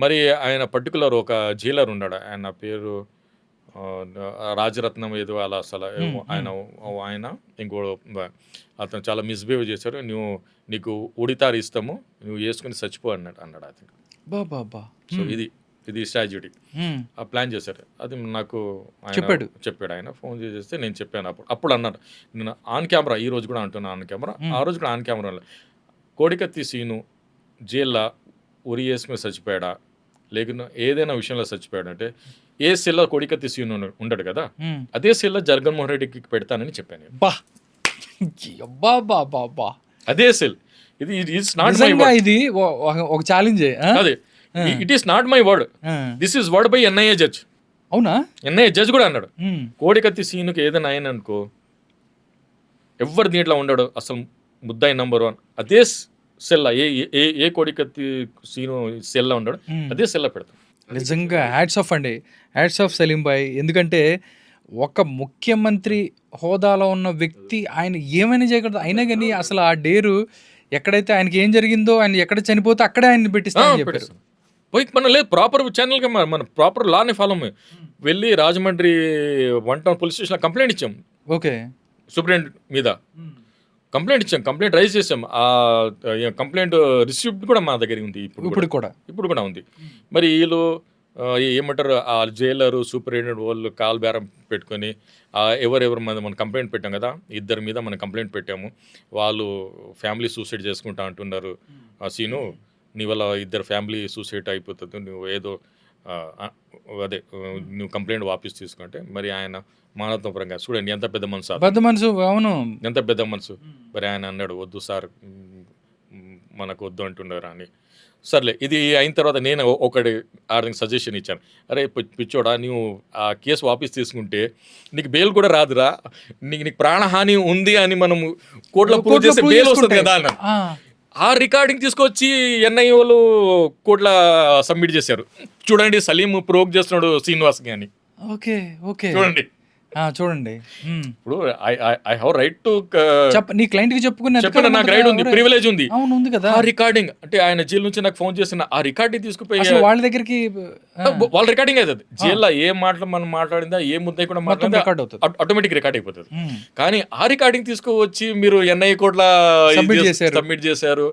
మరి ఆయన పర్టికులర్ ఒక జైలర్ ఉన్నాడు, ఆయన పేరు రాజరత్నం ఏదో అలా అసలు ఆయన ఇంకో అతను చాలా మిస్బిహేవ్ చేశారు. నీకు ఉడితారు ఇస్తాము, నువ్వు వేసుకుని చచ్చిపో అన్నాడు అతను. సో ఇది స్ట్రాటజీ ఆ ప్లాన్ చేశారు. అది నాకు చెప్పాడు ఆయన. ఫోన్ చేస్తే నేను చెప్పాను. అప్పుడు అన్నాడు, నేను ఆన్ కెమెరా, ఈ రోజు కూడా అంటున్నా ఆన్ కెమెరా, ఆ రోజు కూడా ఆన్ కెమెరా, కోడికత్తి సీను జైల్లో ఉరి వేసుకుని చచ్చిపోయాడా, లేకుండా ఏదైనా విషయంలో చచ్చిపోయాడు అంటే ఏ సెల్లో కోడికత్తి సీను ఉండడు కదా, అదే సెల్లో జగన్మోహన్ రెడ్డికి పెడతానని చెప్పాను. అదే సెల్. ఇది ఒక ఛాలెంజ్. అదే it is not my word, this is word by NIA judge. అవునా? ఎన్ఐఏ జడ్జ్ కూడా అన్నాడు కోడికత్తి సీనుకి ఏదైనా ఆయన అనుకో ఎవరు దీంట్లో ఉండడు అసలు ముద్దాయి నంబర్ 1 అదే సెల్ల ఏ ఏ ఏ కోడికత్తి సీను సెల్లో ఉండడు అదే సెల్ల పెడతాం. నిజంగా హ్యాట్స్ ఆఫ్ అండి. హ్యాట్స్ ఆఫ్ సలీం భాయ్. ఎందుకంటే ఒక ముఖ్యమంత్రి హోదాలో ఉన్న వ్యక్తి ఆయన ఏమైనా చేయగలదు. అయినా కానీ అసలు ఆ డేరు ఎక్కడైతే ఆయనకి ఏం జరిగిందో, ఆయన ఎక్కడ చనిపోతే అక్కడే ఆయన పెట్టిస్తామని చెప్పారు. పెట్టేస్తాం. పోయి మనం లేదు ప్రాపర్ ఛానల్గా మన ప్రాపర్ లాని ఫాలో వెళ్ళి రాజమండ్రి 1 టౌన్ పోలీస్ స్టేషన్లో కంప్లైంట్ ఇచ్చాం. ఓకే. సూపరింటెండెంట్ మీద కంప్లైంట్ ఇచ్చాం, కంప్లైంట్ రైజ్ చేసాం. ఆ కంప్లైంట్ రిసిప్ట్ కూడా మా దగ్గర ఉంది ఇప్పుడు కూడా ఉంది. మరి వీళ్ళు ఏమంటారు ఆ జైలరు సూపరింటెండెంట్ వాళ్ళు కాల్ బేరం పెట్టుకొని ఎవరెవరు మనం కంప్లైంట్ పెట్టాం కదా, 2 మీద మనం కంప్లైంట్ పెట్టాము. వాళ్ళు ఫ్యామిలీ సూసైడ్ చేసుకుంటా అంటున్నారు. సీను నీ వల్ల 2 ఫ్యామిలీ సూసైడ్ అయిపోతుంది, నువ్వు ఏదో అదే నువ్వు కంప్లైంట్ వాపస్ తీసుకుంటే. మరి ఆయన మానవత్వపరంగా చూడండి ఎంత పెద్ద మనసు, అవును, ఎంత పెద్ద మనసు. మరి ఆయన అన్నాడు వద్దు సార్ మనకు వద్దు అంటున్నారు అని. సర్లే ఇది అయిన తర్వాత నేను ఒకటి ఆడికి సజెషన్ ఇచ్చాను. అరే పిచ్చోడా, నువ్వు ఆ కేసు వాపస్ తీసుకుంటే నీకు బెయిల్ కూడా రాదురా, నీకు ప్రాణహాని ఉంది అని మనం కోర్టులో ప్రూవ్ చేస్తే బెయిల్ వస్తుంది కదా అన్న. ఆ రికార్డింగ్ తీసుకొచ్చి ఎన్ఐ వాళ్ళు కోర్టులో సబ్మిట్ చేశారు. చూడండి సలీం ప్రోక్ చేస్తున్నాడు శ్రీనివాస్కి అని. చూడండి ఇప్పుడు ఐ హావ్ రైట్ టు నీ క్లయింట్ కి చెప్పిన నాకు రైట్ ఉంది, ప్రివిలేజ్ ఉంది. ఆ రికార్డింగ్ అంటే ఆయన జైలు నుంచి నాకు ఫోన్ చేసిన ఆ రికార్డింగ్ తీసుకుపోయి వాళ్ళ దగ్గరికి వాళ్ళ రికార్డింగ్ అవుతుంది. జైల్లో ఏ మాటలు మనం మాట్లాడిందా ఏ ముద్ద కూడా మాట్లాడిందా ఆటోమేటిక్ రికార్డ్ అయిపోతుంది. కానీ ఆ రికార్డింగ్ తీసుకువచ్చి మీరు ఎన్ఐ కోర్టులో సబ్మిట్ చేశారు,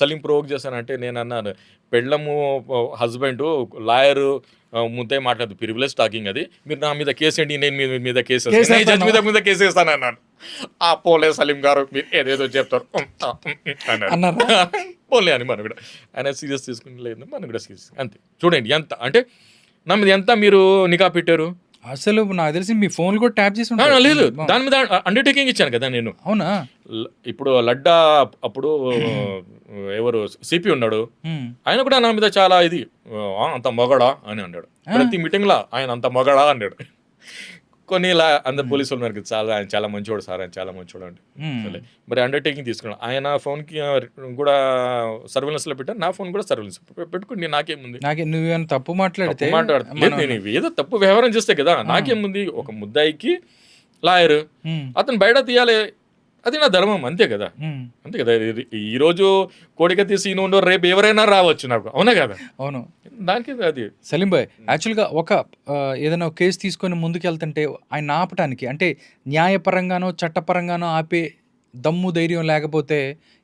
సలీం ప్రోక్ చేశాను అంటే నేను అన్నాను పెళ్ళము హస్బెండ్ లాయరు ముందే మాట్లాడదు, ప్రివిలేజ్ టాకింగ్ అది. మీరు నా మీద కేసు ఏంటి, నేను మీద కేసు మీద కేసు వేస్తాను అన్నాను. ఆ పోలే సలీం గారు మీరు ఏదేదో చెప్తారు అన్నారు. పోలే అని మనం కూడా ఆయన సీరియస్ తీసుకుని లేదు, మనం కూడా సీరియస్ అంతే. చూడండి ఎంత అంటే నా మీద ఎంత మీరు నిఘా పెట్టారు. అసలు నాకు తెలిసి మీ ఫోన్ కూడా ట్యాప్ చేసి లేదు, దాని మీద అండర్టేకింగ్ ఇచ్చాను కదా నేను. అవునా? ఇప్పుడు లడ్డా అప్పుడు ఎవరు సిపి ఉన్నాడు, ఆయన కూడా నా మీద చాలా ఇది అంత మొగడా అని అన్నాడు. ప్రతి మీటింగ్ లో ఆయన అంత మొగడా అన్నాడు. కొన్ని ఇలా అందరు పోలీసులు ఉన్నారు చాలా ఆయన చాలా మంచివాడు సార్, ఆయన చాలా మంచివాడు అంటే. మరి అండర్టేకింగ్ తీసుకున్నాడు. ఆయన ఫోన్ కి కూడా సర్వేలెన్స్ లో పెట్టాను, నా ఫోన్ కూడా సర్వేలెన్స్ పెట్టుకుని నాకేముంది. నువ్వేమైనా తప్పు మాట్లాడితే నేను ఏదో తప్పు వ్యవహారం చేస్తే కదా నాకేముంది. ఒక ముద్దాయికి లాయర్ అతను బయట తీయాలి, అది నా ధర్మం, అంతే కదా. ఈ రోజు కోడికత్తి సీను ఉండో రేపు ఎవరైనా రావచ్చు నాకు, అవునా కదా. అవును, దానికి అది సలీం భాయ్ యాక్చువల్గా ఒక ఏదైనా కేసు తీసుకొని ముందుకు వెళ్తుంటే ఆయన ఆపటానికి అంటే న్యాయపరంగానో చట్టపరంగానో ఆపే దమ్ము ధైర్యం లేకపోతే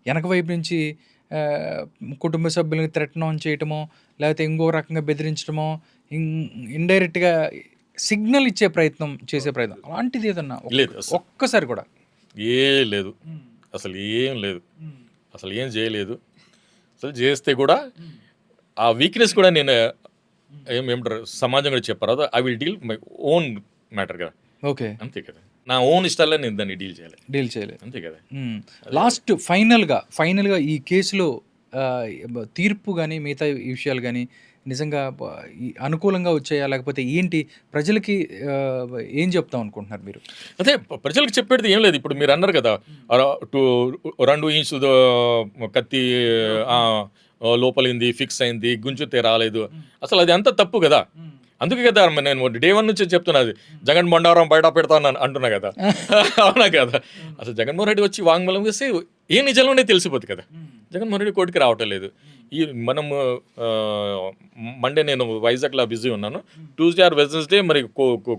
వెనక వైపు నుంచి కుటుంబ సభ్యులను థ్రెటన్ చేయటమో లేకపోతే ఇంకో రకంగా బెదిరించడమో ఇండైరెక్ట్గా సిగ్నల్ ఇచ్చే ప్రయత్నం చేసే ప్రయత్నం అలాంటిది ఏదన్నా ఒక్కసారి కూడా లేదు, అసలు ఏం లేదు, అసలు ఏం చేయలేదు. అసలు చేస్తే కూడా ఆ వీక్నెస్ కూడా నేను ఏమంటారు సమాజం కూడా చెప్పారు, I will deal my own matter కదా. ఓకే, అంతే కదా, నా ఓన్ ఇష్టాలే నేను దాన్ని డీల్ చేయాలి, అంతే కదా. లాస్ట్ ఫైనల్గా ఈ కేసులో తీర్పు కానీ మిగతా విషయాలు కానీ నిజంగా అనుకూలంగా వచ్చాయా లేకపోతే ఏంటి, ప్రజలకి ఏం చెప్తాం అనుకుంటున్నారు మీరు? అదే ప్రజలకు చెప్పేది ఏం లేదు. ఇప్పుడు మీరు అన్నారు కదా 2 ఇంచు కత్తి లోపలింది ఫిక్స్ అయింది, గుంజుతే రాలేదు, అసలు అది అంత తప్పు కదా. అందుకే కదా నేను డే 1 నుంచి చెప్తున్నది జగన్ బండారం బయట పెడతాను అంటున్నా కదా. అవునా కదా, అసలు జగన్మోహన్ రెడ్డి వచ్చి వాంగ్మూలం చేస్తే ఏ నిజంలోనే తెలిసిపోతుంది కదా. జగన్మోహన్ రెడ్డి కోర్టుకి రావటం లేదు. ఈ మనం మండే నేను వైజాగ్లో బిజీ ఉన్నాను, ట్యూస్డే ఆర్ వెడ్నెస్డే మరి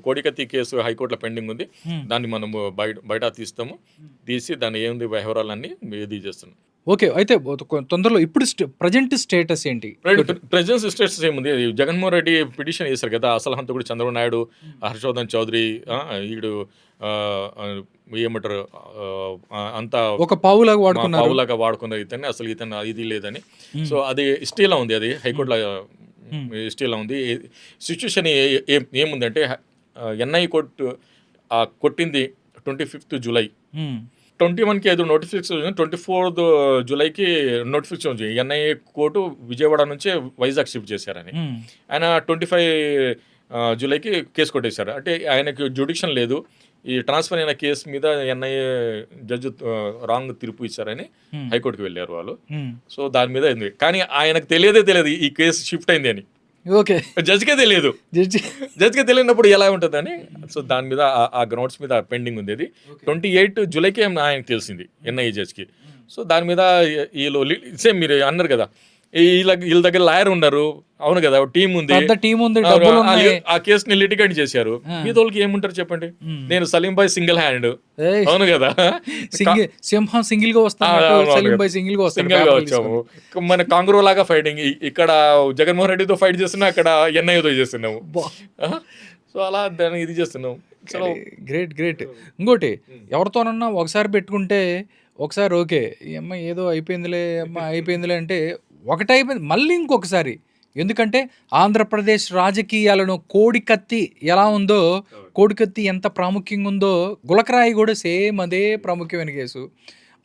కోడికత్తి కేసు హైకోర్టులో పెండింగ్ ఉంది, దాన్ని మనము బయట తీసి దాన్ని ఏంది వ్యవహారాలన్నీ ఇది చేస్తున్నాం. ఓకే, అయితే తొందరలో ఇప్పుడు ప్రజెంట్ స్టేటస్ ఏంటి? ప్రజెంట్ స్టేటస్ ఏముంది, జగన్మోహన్ రెడ్డి పిటిషన్ చేశారు కదా, అసలు హంతకుడు చంద్రబాబు నాయుడు, హర్షవర్ధన్ చౌదరి, వీడు ఏమంటారు అంతా ఒక పావులాగా వాడుకున్నారు ఇతన్ని, అసలు ఇతను ఇది లేదని. సో అది స్టేలో ఉంది, అది హైకోర్టులో స్టేలో ఉంది. సిచ్యువేషన్ ఏముందంటే ఎన్ఐ కోర్టు కొట్టింది 25th జూలై, 21కి ఏదో నోటిఫికేషన్ 24th జూలైకి నోటిఫికేషన్ వచ్చింది. ఎన్ఐఏ కోర్టు విజయవాడ నుంచి వైజాగ్ షిఫ్ట్ చేశారని. ఆయన 25 జూలైకి కేసు కొట్టేశారు. అంటే ఆయనకి జ్యుడిక్షన్ లేదు, ఈ ట్రాన్స్ఫర్ అయిన కేసు మీద ఎన్ఐఏ జడ్జి రాంగ్ తీర్పు ఇచ్చారని హైకోర్టుకి వెళ్ళారు వాళ్ళు. సో దాని మీద అయింది, కానీ ఆయనకు తెలియదు ఈ కేసు షిఫ్ట్ అయింది అని. ఓకే, జడ్జికే తెలియదు. జడ్జికే తెలియనప్పుడు ఎలా ఉంటుందని, సో దాని మీద ఆ గ్రౌండ్స్ మీద పెండింగ్ ఉంది. అది 28 జూలైకి ఆయనకు తెలిసింది ఎన్ఐఏ జడ్జికి. సో దాని మీద వీళ్ళు సేమ్ మీరు అన్నారు కదా, వీళ్ళ దగ్గర లాయర్ ఉన్నారు, అవును కదా, టీం ఉంది, ఆ కేసుని లిటిగేట్ చేశారు. మీ తోళ్ళకి ఏముంటారు చెప్పండి? నేను సలీం భాయ్ సింగిల్ హ్యాండ్, అవును కదా, సింహం సింగిల్ గా వచ్చాము. మన కాంగ్రో లాగా ఫైటింగ్, ఇక్కడ జగన్మోహన్ రెడ్డితో ఫైట్ చేస్తున్నాం, అక్కడ ఎన్ఐఏతో చేస్తున్నాము. సో అలా దాన్ని ఇది చేస్తున్నాం. గ్రేట్. ఇంకోటి, ఎవరితోనన్నా ఒకసారి పెట్టుకుంటే ఒకసారి ఓకే, ఈ అమ్మాయి ఏదో అయిపోయిందిలే అంటే ఒకటైపోయింది, మళ్ళీ ఇంకొకసారి. ఎందుకంటే ఆంధ్రప్రదేశ్ రాజకీయాలను కోడికత్తి ఎలా ఉందో, కోడికత్తి ఎంత ప్రాముఖ్యంగా ఉందో, గులకరాయి కూడా సేమ్ అదే ప్రాముఖ్యమైన కేసు.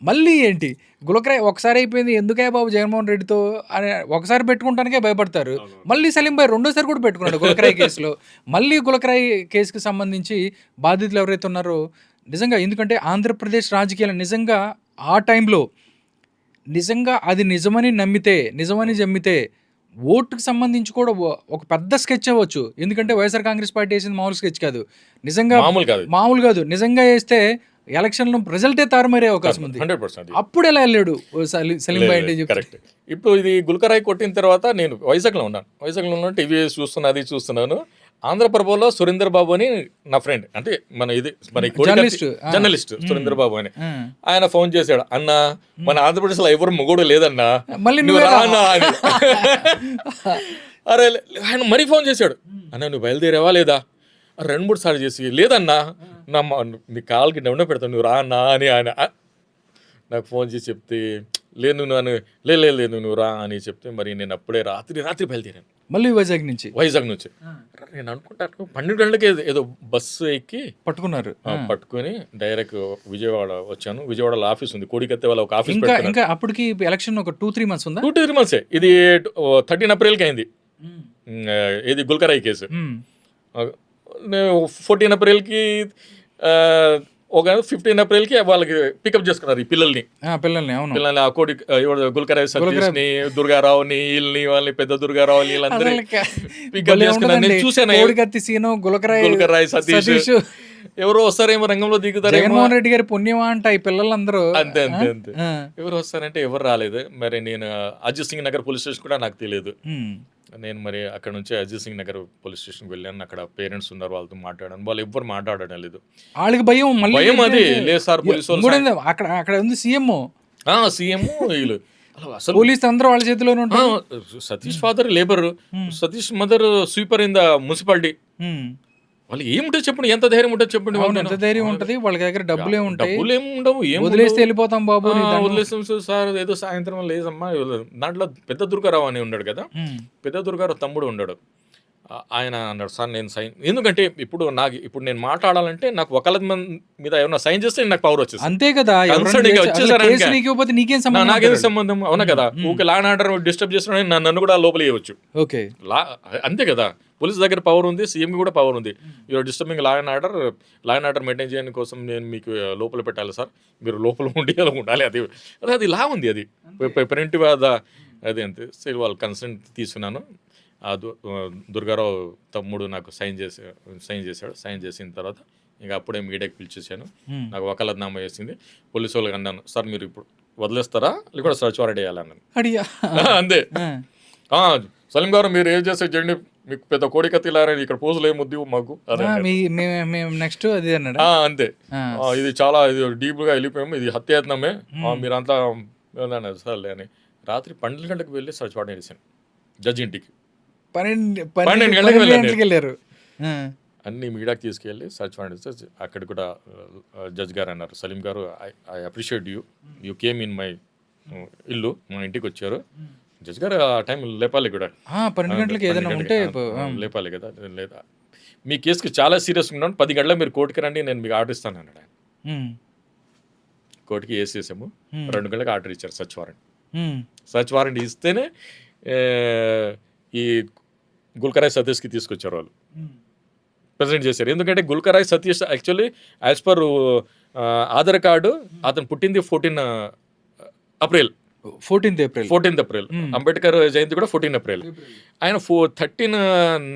మళ్ళీ ఏంటి, గులకరాయి ఒకసారి అయిపోయింది, ఎందుకే బాబు జగన్మోహన్ రెడ్డితో అని ఒకసారి పెట్టుకుంటానికే భయపడతారు. మళ్ళీ సలీం భాయ్ రెండోసారి కూడా పెట్టుకున్నాడు గులకరాయి కేసులో. మళ్ళీ గులకరాయి కేసుకి సంబంధించి బాధితులు ఎవరైతే ఉన్నారో నిజంగా, ఎందుకంటే ఆంధ్రప్రదేశ్ రాజకీయాలు నిజంగా ఆ టైంలో నిజంగా అది నిజమని జమ్మితే ఓటుకు సంబంధించి కూడా ఒక పెద్ద స్కెచ్ అవ్వచ్చు. ఎందుకంటే వైఎస్ఆర్ కాంగ్రెస్ పార్టీ వేసింది మామూలు స్కెచ్ కాదు, నిజంగా మామూలు కాదు. నిజంగా వేస్తే ఎలక్షన్లో రిజల్టే తారుమారే అవకాశం ఉంది. 100%. అప్పుడు ఎలా వెళ్ళాడు సలీం భాయ్ అంటే? కరెక్ట్. ఇప్పుడు ఇది గుల్కరాయి కొట్టిన తర్వాత నేను వైజాగ్లో ఉన్నాను, టీవీ చూస్తున్నాను. ఆంధ్రప్రభలో సురేందర్ బాబు అని నా ఫ్రెండ్, అంటే మన జర్నలిస్ట్ సురేందర్ బాబు అని, ఆయన ఫోన్ చేశాడు, అన్న మన ఆంధ్రప్రదేశ్ లో ఎవరు మొగోడు లేదన్నా, నువ్వు రానా అని. అరే ఆయన మరీ ఫోన్ చేశాడు, అన్న నువ్వు బయలుదేరావా లేదా? 2-3 సార్లు చేసి, లేదన్నా నీ కాళ్ళకి డౌన్ పెడతాను, నువ్వు రా అన్నా అని ఆయన నాకు ఫోన్ చేసి చెప్తే, లేదు నువ్వు రా అని చెప్తే, మరి నేను అప్పుడే రాత్రి బయలుదేరాను మళ్ళీ వైజాగ్ నుంచి. నేను అనుకుంటాను 12 గంటలకి ఏదో బస్సు ఎక్కి పట్టుకుని డైరెక్ట్ విజయవాడ వచ్చాను. విజయవాడలో ఆఫీస్ ఉంది, కోడికత్తే వాళ్ళ ఒక ఆఫీస్. ఇంకా అప్పటికి ఎలక్షన్ ఒక 2-3 మంత్స్ ఉందా? 2-3 మంత్సే. ఇది 13 ఏప్రిల్కి అయింది ఇది గుల్కరాయి కేసు. 14 ఏప్రిల్కి ఒక 15 ఏప్రిల్కి వాళ్ళకి పికప్ చేసుకున్నారు ఈ పిల్లల్ని. ఆ కోడి గుల్కరాయి సతీష్ని, దుర్గారావుని, వీళ్ళని పెద్ద దుర్గారావు వీళ్ళందరినీ పికప్ చేసుకున్నారు. నేను చూసాను గుల్కరాయి సతీష్ ఎవరో వస్తారేమో రంగంలో దిగుతారు, జగన్మోహన్ రెడ్డి గారి పుణ్యమా అంట ఈ పిల్లలందరూ. అంతే ఎవరు వస్తారంటే ఎవరు రాలేదు. మరి నేను అజిత్ సింగ్ నగర్ పోలీస్ స్టేషన్ కూడా నాకు తెలియదు. నేను మరి అక్కడ నుంచి అజిత్ సింగ్ నగర్ పోలీస్ స్టేషన్కి వెళ్ళాను. అక్కడ పేరెంట్స్ ఉన్నారు, వాళ్ళతో మాట్లాడాను. వాళ్ళు ఎవ్వరు మాట్లాడడం లేదు, వాళ్ళకి భయం. అది లేదు సార్, పోలీసు అక్కడ ఉంది సీఎం వీళ్ళు అసలు పోలీస్ అందరూ వాళ్ళ చేతిలోనే ఉంటారు. Satish father labour, Satish mother sweeper in the municipality. వాళ్ళు ఏముంటుంది చెప్పండి, ఎంత ధైర్యం ఉంటుంది చెప్పండి, ఎంత ధైర్యం ఉంటుంది వాళ్ళ దగ్గర? డబ్బులు ఉండవు, వదిలేస్తే వెళ్ళిపోతాం బాబు, వదిలేస్తాం సార్, ఏదో సాయంత్రం లేదమ్మా. దాంట్లో పెద్ద దుర్గారావు అని ఉన్నాడు కదా, పెద్ద దుర్గారావు తమ్ముడు ఉన్నాడు. ఆయన అన్నాడు, సార్ నేను సైన్, ఎందుకంటే ఇప్పుడు నేను మాట్లాడాలంటే నాకు ఒకళ్ళ మీద ఏమన్నా సైన్ చేస్తే నాకు పవర్ వచ్చేసి, అంతే కదా, నాకేం సంబంధం, అవునా కదా. ఊకే లా అండ్ ఆర్డర్ డిస్టర్బ్ చేస్తున్నాడు, నన్ను కూడా లోపల వేయవచ్చు. ఓకే, అంతే కదా, పోలీస్ దగ్గర పవర్ ఉంది, సీఎం కూడా పవర్ ఉంది. You're disturbing law and order maintain చేయడం కోసం నేను మీకు లోపల పెట్టాలి సార్, మీరు లోపల ఉండాలి. అది లా ఉంది, అది ప్రివెంటివ్ అది అంతే. సరే వాళ్ళు కన్సెంట్ తీసుకున్నాను. ఆ దుర్గారావు తమ్ముడు నాకు సైన్ చేశాడు. సైన్ చేసిన తర్వాత ఇంకా అప్పుడే మీడియాకి పిలిచేసాను. నాకు వకాలత్నామా వేసింది. పోలీసు వాళ్ళకి అన్నాను, సార్ మీరు ఇప్పుడు వదిలేస్తారా లేకపోతే సర్చ్ వారెంట్ వేయాలన్నాను. అంతే. సలీం గారు మీరు ఏం చేస్తే చేయండి, మీకు పెద్ద కోడికత్తి లారని ఇక్కడ పోజులు ఏమొద్దు మాకు, నెక్స్ట్ అది అన్నాడు. అంతే, ఇది చాలా డీప్గా వెళ్ళిపోయాము, ఇది హత్యాయత్నమే, మీరంతా సర్లే అని. రాత్రి 12 గంటలకు వెళ్ళి సర్చ్ వారెంట్ వేసాను జడ్జి ఇంటికి. 12 గంటలకు వెళ్ళారు. అన్ని మీడియాకి తీసుకెళ్ళి సర్చ్ వారెంట్. అక్కడ కూడా జడ్జ్ గారు అన్నారు, సలీం గారు I appreciate you came in my ఇల్లు, మా ఇంటికి వచ్చారు. జడ్జ్ గారు ఆ టైం లేపాలి కూడా, 12 గంటలకు ఏదైనా ఉంటే లేపాలి కదా. లేదా మీ కేసుకి చాలా సీరియస్గా ఉన్నాను, 10 గంటలకు మీరు కోర్టుకి రండి, నేను మీకు ఆర్డర్ ఇస్తాను అన్నాడు ఆయన. కోర్టుకి వేసేసాము. 2 గంటలకు ఆర్డర్ ఇచ్చారు సర్చ్ వారెంట్. సర్చ్ వారెంట్ ఇస్తేనే ఈ గుల్కరాయి సతీష్కి తీసుకొచ్చారు వాళ్ళు. ప్రెజెంట్ చేశారు. ఎందుకంటే గుల్కరాయ్ Satish actually as per Aadhaar card అతను పుట్టింది 14 ఏప్రిల్. 14th April. అంబేద్కర్ జయంతి కూడా 14 ఏప్రిల్. ఆయన 13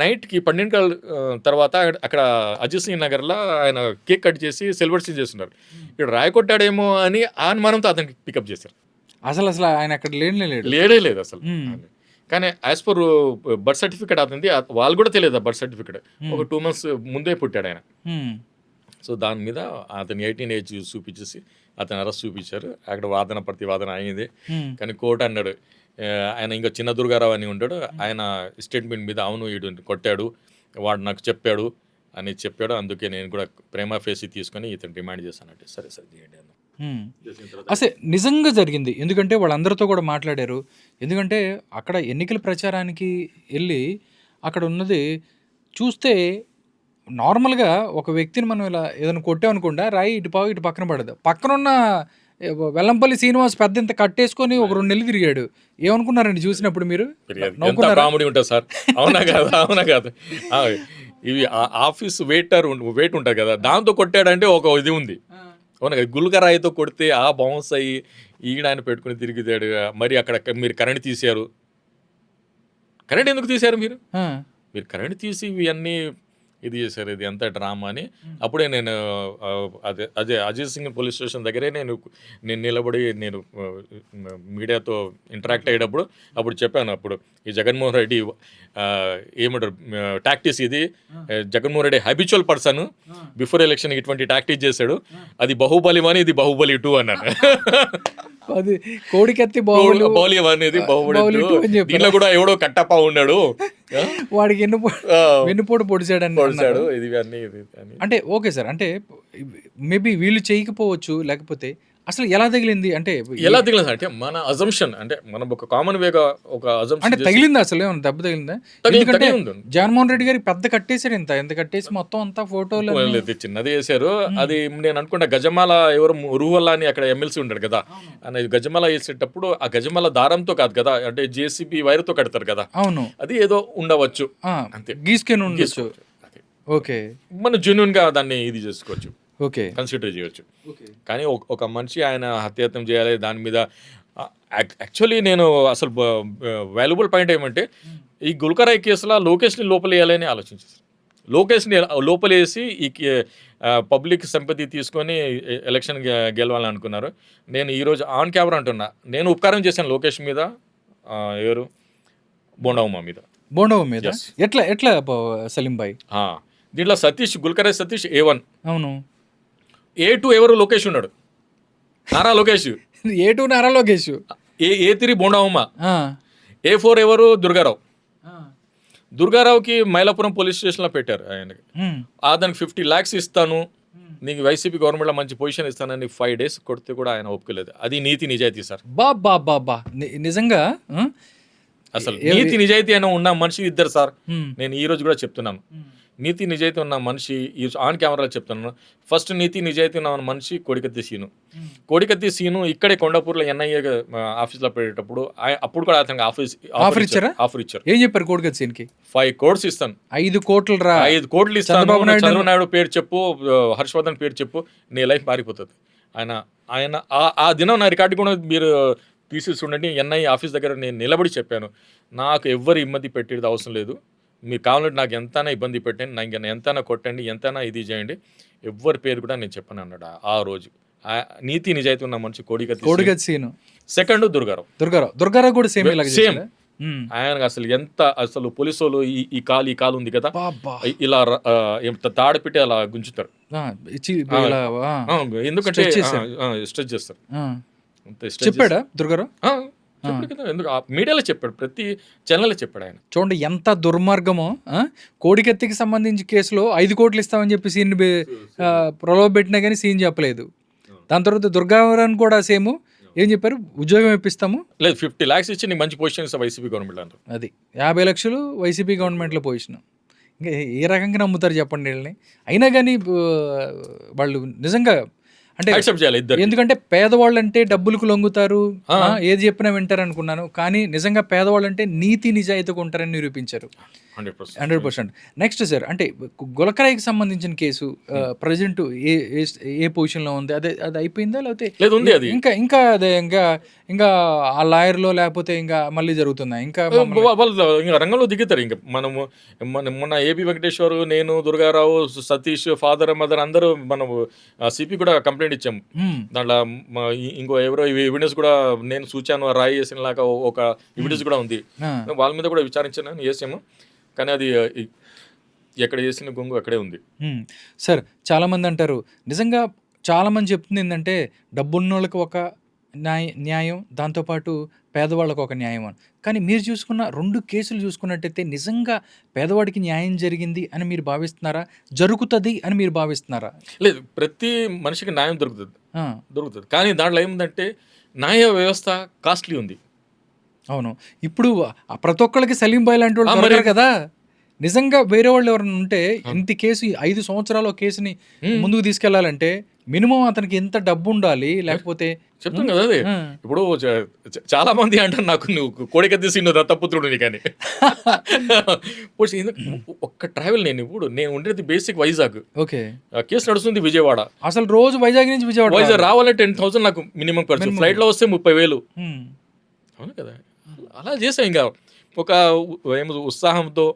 నైట్కి 12 తర్వాత అక్కడ అజిత్ సింగ్ నగర్లో ఆయన కేక్ కట్ చేసి సెలబ్రేషన్ చేస్తున్నారు. ఇక్కడ రాయకొట్టాడేమో అని ఆ అనుమానంతో అతనికి పికప్ చేశారు. అసలు ఆయన అక్కడ లేడే లేదు అసలు. కానీ యాజ్ పర్ బర్త్ సర్టిఫికేట్ అతనిది, వాళ్ళు కూడా తెలియదు బర్త్ సర్టిఫికేట్. ఒక 2 months ముందే పుట్టాడు ఆయన. సో దాని మీద అతను 18 ఏజ్ చూపించేసి అతను అరెస్ట్ చూపించారు. అక్కడ వాదన ప్రతివాదన అయింది. కానీ కోర్టు అన్నాడు, ఆయన ఇంకా చిన్న దుర్గారావు అని ఉంటాడు, ఆయన స్టేట్మెంట్ మీద అవును వీడు కొట్టాడు, వాడు నాకు చెప్పాడు అని చెప్పాడు, అందుకే నేను కూడా ప్రేమ ఫేసి తీసుకొని ఇతను డిమాండ్ చేశానంటే సరే చేయండి అన్న. అసలు నిజంగా జరిగింది, ఎందుకంటే వాళ్ళందరితో కూడా మాట్లాడారు. ఎందుకంటే అక్కడ ఎన్నికల ప్రచారానికి వెళ్ళి అక్కడ ఉన్నది చూస్తే నార్మల్గా ఒక వ్యక్తిని మనం ఇలా ఏదైనా కొట్టామనుకుండా రాయి ఇటు పక్కన పడదు. పక్కనున్న వెల్లంపల్లి శ్రీనివాస్ పెద్ద ఇంత కట్టేసుకొని ఒక 2 నెలలు తిరిగాడు. ఏమనుకున్నారండి చూసినప్పుడు మీరు? కామెడీ ఉంటుంది సార్. అవునా కాదు ఇవి ఆఫీస్ వెయిట్ ఉంటుంది కదా, దాంతో కొట్టాడంటే ఒక ఇది ఉంది. అవునా కదా, గుల్కరాయితో కొడితే ఆ బౌన్స్ అయ్యి ఈడ ఆయన పెట్టుకుని తిరిగితాడు. మరి అక్కడ మీరు కరెంట్ తీశారు. కరెంట్ ఎందుకు తీశారు మీరు కరెంట్ తీసి ఇవన్నీ ఇది చేశారు, ఇది ఎంత డ్రామా అని. అప్పుడే నేను అదే అజిత్ సింగ్ పోలీస్ స్టేషన్ దగ్గరే నేను నిలబడి నేను మీడియాతో ఇంటరాక్ట్ అయ్యేటప్పుడు అప్పుడు చెప్పాను. అప్పుడు ఈ జగన్మోహన్ రెడ్డి ఏమంటారు టాక్టిక్స్, ఇది Jaganmohan Reddy habitual person, before election ఇటువంటి టాక్టిక్స్ చేశాడు, అది బాహుబలి 1 ఇది బాహుబలి 2 అన్నాను. అది కోడికత్తి బాహుబలి అనేది బాహుబలి 2. దీనిలో కూడా ఎవడో కట్టప్ప ఉన్నాడు, వాడికి వెన్నుపోటు పొడిచాడు. ఇది అంటే ఓకే సార్, అంటే మేబీ వీళ్ళు చేయకపోవచ్చు, లేకపోతే అసలు ఎలా తగిలింది అంటే అంటే మన అజంప్షన్, అంటే మనం ఒక కామన్ వేగా ఒక అజంప్షన్ అంటే తగిలిందా, అసలు ఏమన్నా దెబ్బ తగిలిందా? ఎందుకంటే జగన్మోహన్ రెడ్డి గారికి పెద్ద కట్టేశారు, ఎంత కట్టేసి మొత్తం అంతా ఫోటోలు చిన్నది వేశారు. అది నేను అనుకుంటా గజమాల ఎవరు ఉరువల్లా అని అక్కడ ఎమ్మెల్సీ ఉంటాడు కదా, అనేది గజమాల వేసేటప్పుడు ఆ గజమాల దారంతో కాదు కదా, అంటే జేసీబీ వైర్తో కడతారు కదా. అవును, అది ఏదో ఉండవచ్చు, అంతే, గీసుకొని ఉండొచ్చు. ఓకే, మనం జెన్యూన్ గా దాన్ని ఇది చేసుకోవచ్చు, ఓకే, కన్సిడర్ చేయొచ్చు. కానీ ఒక మనిషి ఆయన హత్యాయత్నం చేయాలి దాని మీద. యాక్చువల్లీ నేను అసలు వాల్యుబుల్ పాయింట్ ఏమంటే, ఈ గుల్కరాయ్ కేసులో లోకేష్ని లోపలేయాలని ఆలోచించారు. లోకేష్ని లోపలేసి ఈ పబ్లిక్ సింపతి తీసుకొని ఎలక్షన్ గెలవాలని అనుకున్నారు. నేను ఈరోజు ఆన్ కెమెరా అంటున్నా, నేను ఉపకారం చేశాను లోకేష్ మీద, ఎవరు బోండమ్మ మీద. ఎట్లా సలీం భాయ్? దీంట్లో సతీష్, గుల్కరాయ్ సతీష్ A1, అవును. A2 ఎవరు లోకేష్ ఉన్నాడు, Nara Lokesh. A2 Nara Lokesh. A3 Bondamma. A4 ఎవరు దుర్గారావుకి మైలాపురం పోలీస్ స్టేషన్లో పెట్టారు ఆయనకి. దానికి 50 lakhs ఇస్తాను, నీకు వైసీపీ గవర్నమెంట్లో మంచి పొజిషన్ ఇస్తానని 5 days కొడితే కూడా ఆయన ఒప్పుకోలేదు. అది నీతి నిజాయితీ సార్. బాబా నిజంగా అసలు నీతి నిజాయితీ అయినా ఉన్న మనిషి ఇద్దరు సార్. నేను ఈ రోజు కూడా చెప్తున్నాను, నీతి నిజాయితీ ఉన్న మనిషి ఆన్ కెమెరాలో చెప్తున్నాను. ఫస్ట్ నీతి నిజాయితీ ఉన్న మనిషి కోడికత్తి సీను ఇక్కడే కొండాపూర్లో NIA ఆఫీస్లో పెట్టేటప్పుడు అప్పుడు కూడా అతనికి ఆఫర్ ఇచ్చారు. ఏం చెప్పారు కోడికత్తి సీన్కి? 5 crores ఇస్తాను. 5 కోట్లు ఇస్తాను, చంద్రబాబు నాయుడు పేరు చెప్పు, హర్షవర్ధన్ పేరు చెప్పు, నీ లైఫ్ మారిపోతుంది. ఆయన ఆ దినం నా రికార్డు కూడా మీరు తీసి చూడండి. NIA ఆఫీస్ దగ్గర నేను నిలబడి చెప్పాను, నాకు ఎవ్వరు ఇబ్బంది పెట్టేది అవసరం లేదు, మీరు కావాలంటే నాకు ఎంతైనా ఇబ్బంది పెట్టండి, నాకు ఎంతైనా కొట్టండి, ఎంతైనా ఇది చేయండి, ఎవ్వరి పేరు కూడా నేను చెప్పను అన్నాడు ఆ రోజు. నీతి నిజాయితీ ఉన్న మనిషి కోడికత్తి సీను. సెకండ్ దుర్గారావు కూడా సేమ్. ఆయన అసలు పోలీసు వాళ్ళు ఈ కాలు ఉంది కదా, ఇలా తాడపెట్టి అలా గుంజుతారు, ఎందుకంటే స్ట్రెచ్ చేస్తారు. చెప్పాడా దుర్గారావు? ఎందుకు మీడియాలో చెప్పాడు, ప్రతి ఛానల్లో చెప్పాడు ఆయన. చూడండి ఎంత దుర్మార్గమో. కోడికత్తికి సంబంధించి కేసులో 5 కోట్లు ఇస్తామని చెప్పి సీన్ ప్రలోభ పెట్టినా కానీ సీన్ చెప్పలేదు. దాని తర్వాత దుర్గారావు కూడా సేమ్ ఏం చెప్పారు, ఉద్యోగం ఇప్పిస్తాము, లేదు 50 lakhs ఇచ్చి నీకు మంచి పొజిషన్ ఇస్తా వైసీపీ గవర్నమెంట్ అంటారు. అది 50 లక్షలు వైసీపీ గవర్నమెంట్లో పొజిషన్. ఇంకా ఏ రకంగా నమ్ముతారు చెప్పండి వీళ్ళని? అయినా కానీ వాళ్ళు నిజంగా అంటే ఎందుకంటే పేదవాళ్ళు అంటే డబ్బులకు లొంగుతారు, ఏది చెప్పినా వింటారు అనుకున్నాను, కానీ నిజంగా పేదవాళ్ళు అంటే నీతి నిజాయితీగా ఉంటారని నిరూపించారు. 100%. 100%. నెక్స్ట్ సార్ అంటే గులకరాయికి సంబంధించిన కేసు ప్రజెంట్ ఏ ఏ ఏ పొజిషన్లో ఉంది? అదే అది అయిపోయిందా లేకపోతే లేదు, ఉంది అది. ఇంకా ఇంకా అదే ఇంకా ఇంకా ఆ లాయర్లో లేకపోతే ఇంకా మళ్ళీ జరుగుతుందా? ఇంకా మమ్మల్ని వాళ్ళు ఇంకా రంగంలో దిగుతారు. ఇంకా మనము మొన్న ఏబి వెంకటేశ్వర్, నేను, దుర్గారావు, సతీష్, ఫాదర్, మదర్ అందరూ మనము సిపి కూడా కంప్లైంట్ ఇచ్చాము. దాంట్లో ఇంకో ఎవరో ఎవిడెన్స్ కూడా నేను సూచాను రాయి చేసిన లాగా ఒక ఎవిడెన్స్ కూడా ఉంది. వాళ్ళ మీద కూడా విచారించాను, చేసాము. కానీ అది ఎక్కడ చేసిన గొంగు అక్కడే ఉంది. సార్ చాలామంది అంటారు, నిజంగా చాలామంది చెప్తుంది ఏంటంటే డబ్బున్నోళ్ళకి ఒక న్యాయం, దాంతోపాటు పేదవాళ్ళకు ఒక న్యాయం అని. కానీ మీరు చూసుకున్న 2 కేసులు చూసుకున్నట్టయితే నిజంగా పేదవాడికి న్యాయం జరిగింది అని మీరు భావిస్తున్నారా? జరుగుతుంది అని మీరు భావిస్తున్నారా? లేదు, ప్రతి మనిషికి న్యాయం దొరుకుతుంది. కానీ దాంట్లో ఏముందంటే న్యాయ వ్యవస్థ కాస్ట్లీ ఉంది. అవును. ఇప్పుడు ప్రతి ఒక్కళ్ళకి సలీం బాయ్ లాంటి వాళ్ళు దొరకరు కదా! నిజంగా వేరే వాళ్ళు ఎవరైనా ఉంటే ఇంటి కేసు 5 సంవత్సరాలు కేసుని ముందుకు తీసుకెళ్లాలంటే మినిమం అతనికి ఎంత డబ్బు ఉండాలి? లేకపోతే చెప్తాను కదా, అదే ఇప్పుడు చాలా మంది అంటారు నాకు, నువ్వు కోడికత్తి నువ్వు దత్తపుత్రుడు కానీ ఒక్క ట్రావెల్ నేను ఉండేది బేసిక్ వైజాగ్. ఓకే, కేసు నడుస్తుంది విజయవాడ. అసలు రోజు వైజాగ్ నుంచి విజయవాడ రావాలంటే 10,000 నాకు మినిమం ఖర్చు. ఫ్లైట్ లో వస్తే 30,000. అవును కదా, అలా చేసాం. ఇంకా ఒక ఉత్సాహంతో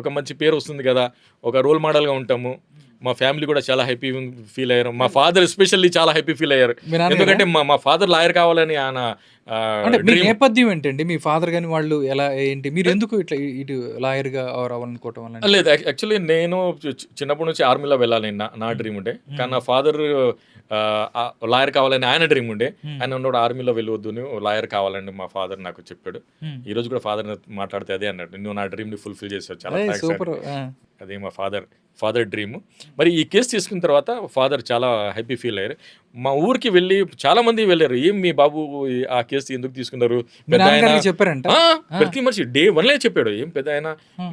ఒక మంచి పేరు వస్తుంది కదా, ఒక రోల్ మోడల్గా ఉంటాము. మా ఫ్యామిలీ కూడా చాలా హ్యాపీ ఫీల్ అయ్యారు. మా ఫాదర్ ఎస్పెషల్లీ చాలా హ్యాపీ ఫీల్ అయ్యారు. ఎందుకంటే మా ఫాదర్ లాయర్ కావాలని ఆయన నేపథ్యం ఏంటండి? మీ ఫాదర్ కానీ వాళ్ళు ఎలా ఏంటి, మీరు ఎందుకు ఇట్లా ఇటు లాయర్గా అవ్వాలనుకోవటం వల్ల? లేదు, యాక్చువల్లీ నేను చిన్నప్పటి నుంచి ఆర్మీలో వెళ్ళాలని నా డ్రీమ్ ఉండే. కానీ నా ఫాదర్ లాయర్ కావాలని ఆయన డ్రీమ్ ఉండే. ఆయన ఉన్నాడు ఆర్మీలో వెళ్ళవద్దు, నువ్వు లాయర్ కావాలని మా ఫాదర్ నాకు చెప్పాడు. ఈ రోజు కూడా ఫాదర్ మాట్లాడితే అదే అన్నాడు, నువ్వు నా డ్రీమ్ ని ఫుల్ఫిల్ చేసావు, చాలా సూపర్. అదే మా ఫాదర్ డ్రీమ్. మరి ఈ కేసు తీసుకున్న తర్వాత ఫాదర్ చాలా హ్యాపీ ఫీల్ అయ్యారు. మా ఊరికి వెళ్ళి చాలా మంది వెళ్ళారు, ఏం మీ బాబు ఆ కేసు ఎందుకు తీసుకున్నారు? పెద్ద ఆయన చెప్పారంట, ప్రతి మనిషి డే 1 చెప్పాడు, ఏం పెద్ద ఆయన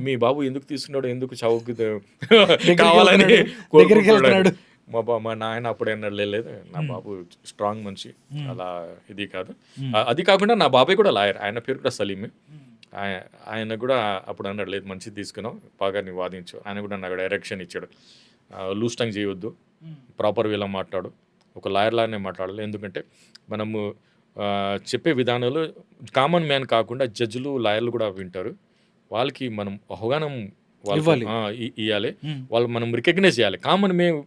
మీ బాబు ఎందుకు తీసుకున్నాడు, ఎందుకు చావుకి కావాలని కోరుకుంటున్నాడు. మా నాయన అప్పుడే అన్నాడు, లేదు నా బాబు స్ట్రాంగ్ మనిషి, అలా ఇది కాదు. అది కాకుండా నా బాబాయ్ కూడా లాయర్, ఆయన పేరు కూడా సలీమే. ఆయన కూడా అప్పుడు అన్నాడు, లేదు మంచిది తీసుకున్నావు, బాగా నీ వాదించు. ఆయన కూడా నాకు డైరెక్షన్ ఇచ్చాడు, లూజ్ టంగ్ చేయొద్దు, ప్రాపర్ వేలో మాట్లాడు, ఒక లాయర్ లాగానే మాట్లాడాలి. ఎందుకంటే మనము చెప్పే విధానాలు కామన్ మ్యాన్ కాకుండా జడ్జిలు, లాయర్లు కూడా వింటారు. వాళ్ళకి మనం అవగాహన ఇవ్వాలి, వాళ్ళు మనం రికగ్నైజ్ చేయాలి. కామన్ మేము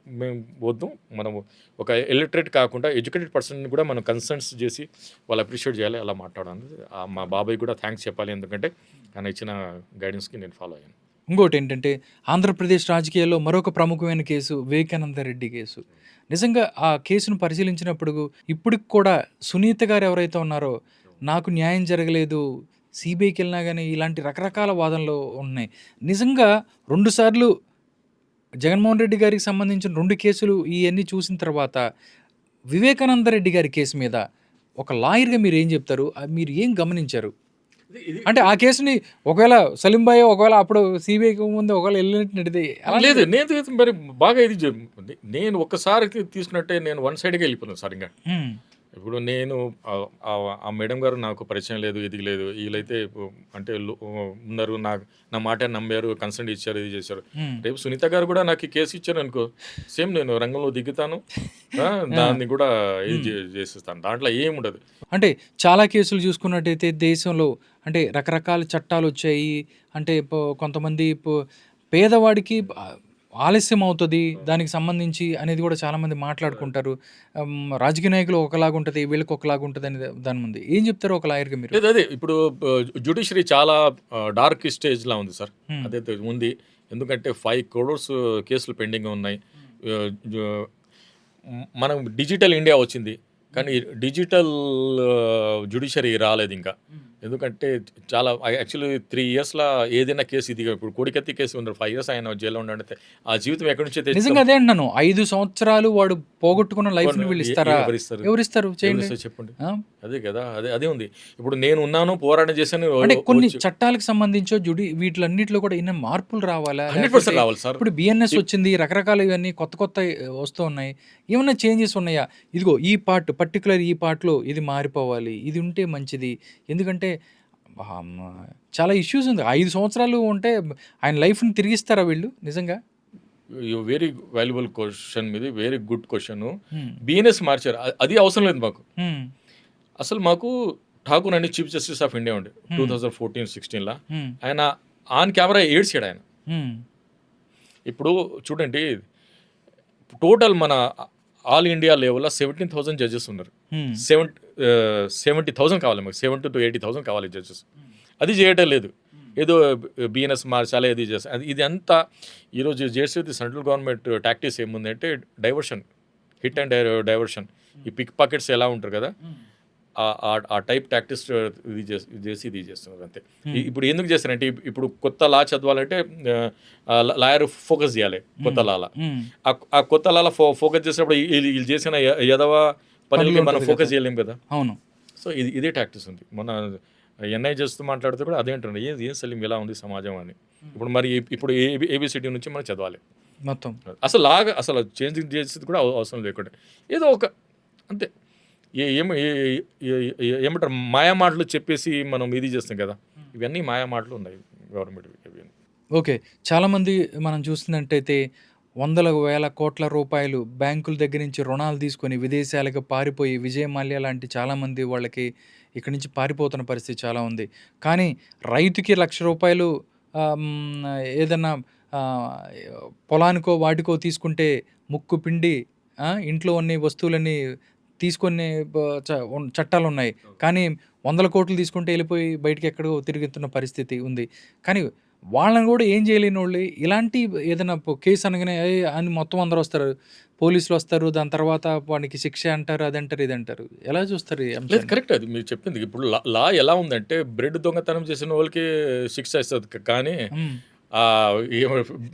వద్దు, మనము ఒక ఎలిటరేట్ కాకుండా ఎడ్యుకేటెడ్ పర్సన్ కూడా మనం కన్సర్న్స్ చేసి వాళ్ళు అప్రిషియేట్ చేయాలి, అలా మాట్లాడాలి. మా బాబాయ్ కూడా థ్యాంక్స్ చెప్పాలి, ఎందుకంటే ఆయన ఇచ్చిన గైడెన్స్కి నేను ఫాలో అయ్యాను. ఇంకోటి ఏంటంటే ఆంధ్రప్రదేశ్ రాజకీయాల్లో మరొక ప్రముఖమైన కేసు వివేకానంద రెడ్డి కేసు. నిజంగా ఆ కేసును పరిశీలించినప్పుడు ఇప్పటికి కూడా సునీత గారు ఎవరైతే ఉన్నారో, నాకు న్యాయం జరగలేదు, సిబిఐకి వెళ్ళినా కానీ ఇలాంటి రకరకాల వాదనలు ఉన్నాయి. నిజంగా 2 సార్లు జగన్మోహన్ రెడ్డి గారికి సంబంధించిన 2 కేసులు ఇవన్నీ చూసిన తర్వాత వివేకానంద రెడ్డి గారి కేసు మీద ఒక లాయర్గా మీరు ఏం చెప్తారు? మీరు ఏం గమనించారు? అంటే ఆ కేసుని ఒకవేళ సలీం బాయ్ ఒకవేళ అప్పుడు సిబిఐకి ముందు ఒకవేళ వెళ్ళినట్టు లేదు, నేను మరి బాగా ఇది నేను ఒక్కసారి తీసుకున్నట్టే నేను వన్ సైడ్గా వెళ్ళిపోతున్నాను సార్. ఇంకా ఇప్పుడు నేను ఆ మేడం గారు నాకు పరిచయం లేదు, ఇది లేదు, వీళ్ళైతే అంటే ఉన్నారు, నా మాట నమ్మారు, కన్సల్ట్ ఇచ్చారు, ఇది చేశారు. రేపు సునీత గారు కూడా నాకు కేసు ఇచ్చారు అనుకో, సేమ్ నేను రంగంలో దిగుతాను, దాన్ని కూడా ఇది చేసేస్తాను, దాంట్లో ఏముండదు. అంటే చాలా కేసులు చూసుకున్నట్టయితే దేశంలో అంటే రకరకాల చట్టాలు వచ్చాయి. అంటే కొంతమంది పేదవాడికి ఆలస్యం అవుతుంది దానికి సంబంధించి అనేది కూడా చాలామంది మాట్లాడుకుంటారు. రాజకీయ నాయకులు ఒకలాగా ఉంటుంది, వీళ్ళకి ఒకలాగా ఉంటుంది అని దాని ముందు ఏం చెప్తారు ఒక లాయర్గా మీరు? అదే ఇప్పుడు జ్యుడిషియరీ చాలా డార్క్ స్టేజ్లా ఉంది సార్. అదే ఉంది, ఎందుకంటే 5 crores కేసులు పెండింగ్ ఉన్నాయి. మనం డిజిటల్ ఇండియా వచ్చింది, కానీ డిజిటల్ జ్యుడిషియరీ రాలేదు ఇంకా. ఎందుకంటే చాలా యాక్చువల్లీ 3 yearsలో ఏదైనా కేసు, ఇది ఇప్పుడు కోడికత్తి కేసు ఉంది, 5 years ఆయన జైల్లో ఉండంటే ఆ జీవితం ఎక్కడి నుంచి నిజంగా అదే అంటున్నాను. 5 సంవత్సరాలు వాడు పోగొట్టుకున్న లైఫ్ ని వీళ్ళు ఇస్తారా? ఎవరిస్తారు చెప్పండి. అదే కదా, అదే ఉంది. ఇప్పుడు నేను ఉన్నాను, పోరాటం చేశాను. అంటే కొన్ని చట్టాలకు సంబంధించో వీటిలన్నిటిలో కూడా ఎన్నో మార్పులు రావాలా? 100% రావాలి సార్. ఇప్పుడు బిఎన్ఎస్ వచ్చింది, రకరకాల ఇవన్నీ కొత్త వస్తూ ఉన్నాయి, ఏమన్నా చేంజెస్ ఉన్నాయా? ఇదిగో ఈ పార్ట్ పర్టికులర్ ఈ పార్ట్లో ఇది మారిపోవాలి, ఇది ఉంటే మంచిది. ఎందుకంటే అమ్మ! చాలా ఇష్యూస్ ఉంది. 5 సంవత్సరాలు ఉంటే ఆయన లైఫ్‌ని తిరిగిస్తారా వీళ్ళు నిజంగా? వెరీ వాల్యుబుల్ క్వశ్చన్ మీది. Very good question. హ్మ్. బీఎన్ఎస్ మార్చారు. అది అవసరం లేదు మాకు. హ్మ్. అసలు మాకు ఠాకూర్ అని చీఫ్ జస్టిస్ ఆఫ్ ఇండియా ఉండే 2014-16లా. హ్మ్. ఆయన ఆన్ కెమెరా ఏడ్చాడు ఆయన. హ్మ్. ఇప్పుడు చూడండి, టోటల్ మన ఆల్ ఇండియా లెవెల్లో 17,000 జడ్జెస్ ఉన్నారు. హ్మ్. 70,000 కావాలి మాకు. 70,000 to 80,000 కావాలి జడ్జెస్. అది చేయటం లేదు. ఏదో బీఎన్ఎస్ మార్చాలి, అది చేస్తా అది ఇది అంతా ఈరోజు చేసేది సెంట్రల్ గవర్నమెంట్ టాక్టిక్స్ ఏముందంటే డైవర్షన్, హిట్ అండ్ డైవర్షన్. ఈ పిక్ పాకెట్స్ ఎలా ఉంటారు కదా, ఆ టైప్ టాక్టిక్స్ ఇది చేస్తున్నారు అంతే. ఇప్పుడు ఎందుకు చేస్తారంటే ఇప్పుడు కొత్త లా చదవాలంటే లాయర్ ఫోకస్ చేయాలి కొత్త లాలా. హ్మ్. ఆ కొత్త లాలా ఫోకస్ చేసినప్పుడు వీళ్ళు చేసిన ఎదవ పనులకి మనం ఫోకస్ చేయలేం కదా. అవును. సో ఇదే టాక్టిక్స్ ఉంది. మన ఎన్ఐ చేస్తూ మాట్లాడితే కూడా అదే అంటున్నాడు, ఏం సలీం ఇలా ఉంది సమాజం అని. ఇప్పుడు మరి ఇప్పుడు ఏబిసిడి నుంచి మనం చదవాలి మొత్తం. అసలు లాగా, అసలు చేంజింగ్ చేసేది కూడా అవసరం లేకుండా ఏదో ఒక అంతే ఏమంటారు మాయా మాటలు చెప్పేసి మనం ఇది చేస్తాం కదా. ఇవన్నీ మాయా మాటలు ఉన్నాయి గవర్నమెంట్. ఓకే. చాలామంది మనం చూస్తున్నట్టయితే వందల వేల కోట్ల రూపాయలు బ్యాంకుల దగ్గర నుంచి రుణాలు తీసుకొని విదేశాలకు పారిపోయి విజయ్ మాల్యా లాంటి చాలామంది వాళ్ళకి ఇక్కడి నుంచి పారిపోతున్న పరిస్థితి చాలా ఉంది. కానీ రైతుకి ₹1,00,000 ఏదన్నా పొలానికో వాటికో తీసుకుంటే ముక్కు పిండి ఇంట్లో ఉన్న వస్తువులన్నీ తీసుకొని చట్టాలున్నాయి. కానీ వందల కోట్లు తీసుకుంటే వెళ్ళిపోయి బయటికి ఎక్కడో తిరుగుతున్న పరిస్థితి ఉంది. కానీ వాళ్ళని కూడా ఏం చేయలేనోళ్ళు ఇలాంటి ఏదైనా కేసు అనగానే అని మొత్తం అందరూ వస్తారు. పోలీసులు వస్తారు. దాని తర్వాత వానికి శిక్ష అంటారు, అదంటారు, ఇదంటారు. ఎలా చూస్తారు ఈ లేదు, అంశాన్ని? కరెక్ట్. అది మీరు చెప్పింది. ఇప్పుడు లా ఎలా ఉందంటే బ్రెడ్ దొంగతనం చేసిన వాళ్ళకి శిక్ష ఇస్తుంది, కానీ హ్మ్.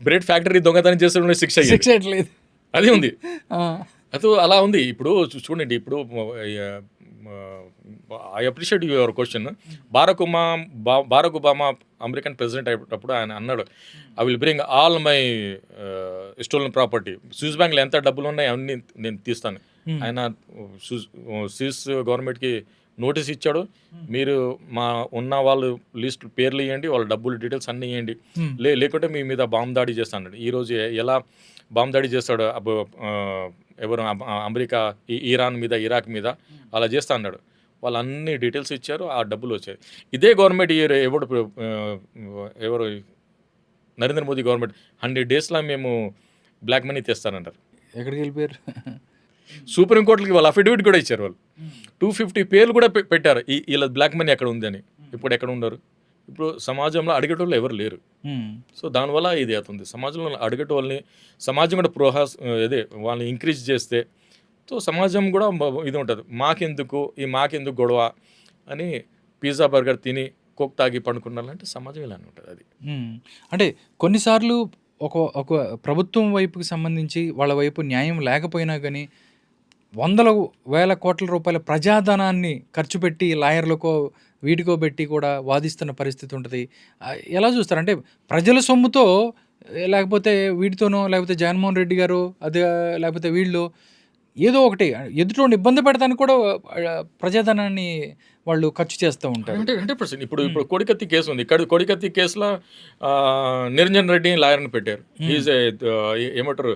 బ్రెడ్ ఫ్యాక్టరీ దొంగతనం చేసిన వాళ్ళకి శిక్ష శిక్ష అయ్యేది ఎట్లేదు. అది ఉంది. ఆ! అది అలా ఉంది. ఇప్పుడు చూడండి, ఇప్పుడు I appreciate your question. Barack Obama American president అయినప్పుడు ఆయన అన్నాడు, I will bring all my stolen property. Swiss బ్యాంక్లో ఎంత డబ్బులు ఉన్నాయి అన్నీ నేను తీస్తాను. ఆయన స్విస్ గవర్నమెంట్కి నోటీస్ ఇచ్చాడు, మీరు మా ఉన్న వాళ్ళు లిస్ట్ పేర్లు ఇవ్వండి, వాళ్ళ డబ్బులు డీటెయిల్స్ అన్నీ ఇవ్వండి, లేకుంటే మీ మీద బాంబు దాడి చేస్తా అన్నాడు. ఈరోజు ఎలా బాంబు దాడి చేస్తాడు ఎవరు అమెరికా ఇరాన్ మీద, ఇరాక్ మీద అలా చేస్తా అన్నాడు. వాళ్ళు అన్ని డీటెయిల్స్ ఇచ్చారు, ఆ డబ్బులు వచ్చాయి. ఇదే గవర్నమెంట్ ఎవరు నరేంద్ర మోదీ గవర్నమెంట్ 100 daysలో మేము బ్లాక్ మనీ తెస్తానంటారు. ఎక్కడికి వెళ్ళిపోయారు? సుప్రీంకోర్టుకి వాళ్ళు అఫిడవిట్ కూడా ఇచ్చారు. వాళ్ళు 250 పేర్లు కూడా పెట్టారు, ఇలా బ్లాక్ మనీ ఎక్కడ ఉంది అని. ఇప్పుడు ఎక్కడ ఉన్నారు? ఇప్పుడు సమాజంలో అడిగేటోళ్ళు ఎవరు లేరు. సో దానివల్ల ఇది అవుతుంది. సమాజంలో అడిగేటోళ్ళని సమాజం కూడా వాళ్ళని ఇంక్రీజ్ చేస్తే సో సమాజం కూడా ఇది ఉంటుంది. మాకెందుకు గొడవ అని పిజ్జా బర్గర్ తిని కోక్ తాగి పండుకున్నారంటే సమాజం ఇలానే ఉంటుంది. అది అంటే కొన్నిసార్లు ఒక ప్రభుత్వం వైపుకి సంబంధించి వాళ్ళ వైపు న్యాయం లేకపోయినా కానీ వందల వేల కోట్ల రూపాయల ప్రజాధనాన్ని ఖర్చు పెట్టి లాయర్లకో వీటికో పెట్టి కూడా వాదిస్తున్న పరిస్థితి ఉంటుంది. ఎలా చూస్తారు? అంటే ప్రజల సొమ్ముతో లేకపోతే వీటితోనో లేకపోతే జగన్మోహన్ రెడ్డి గారు అదే లేకపోతే వీళ్ళు ఏదో ఒకటి ఎదుటోని ఇబ్బంది పెడతానికి కూడా ప్రజాధనాన్ని వాళ్ళు ఖర్చు చేస్తూ ఉంటారు. 100%. ఇప్పుడు కోడికత్తి కేసు ఉంది. ఇక్కడ కోడికత్తి కేసులో నిరంజన్ రెడ్డి లాయర్ని పెట్టారు. ఈజ్ ఏమంటారు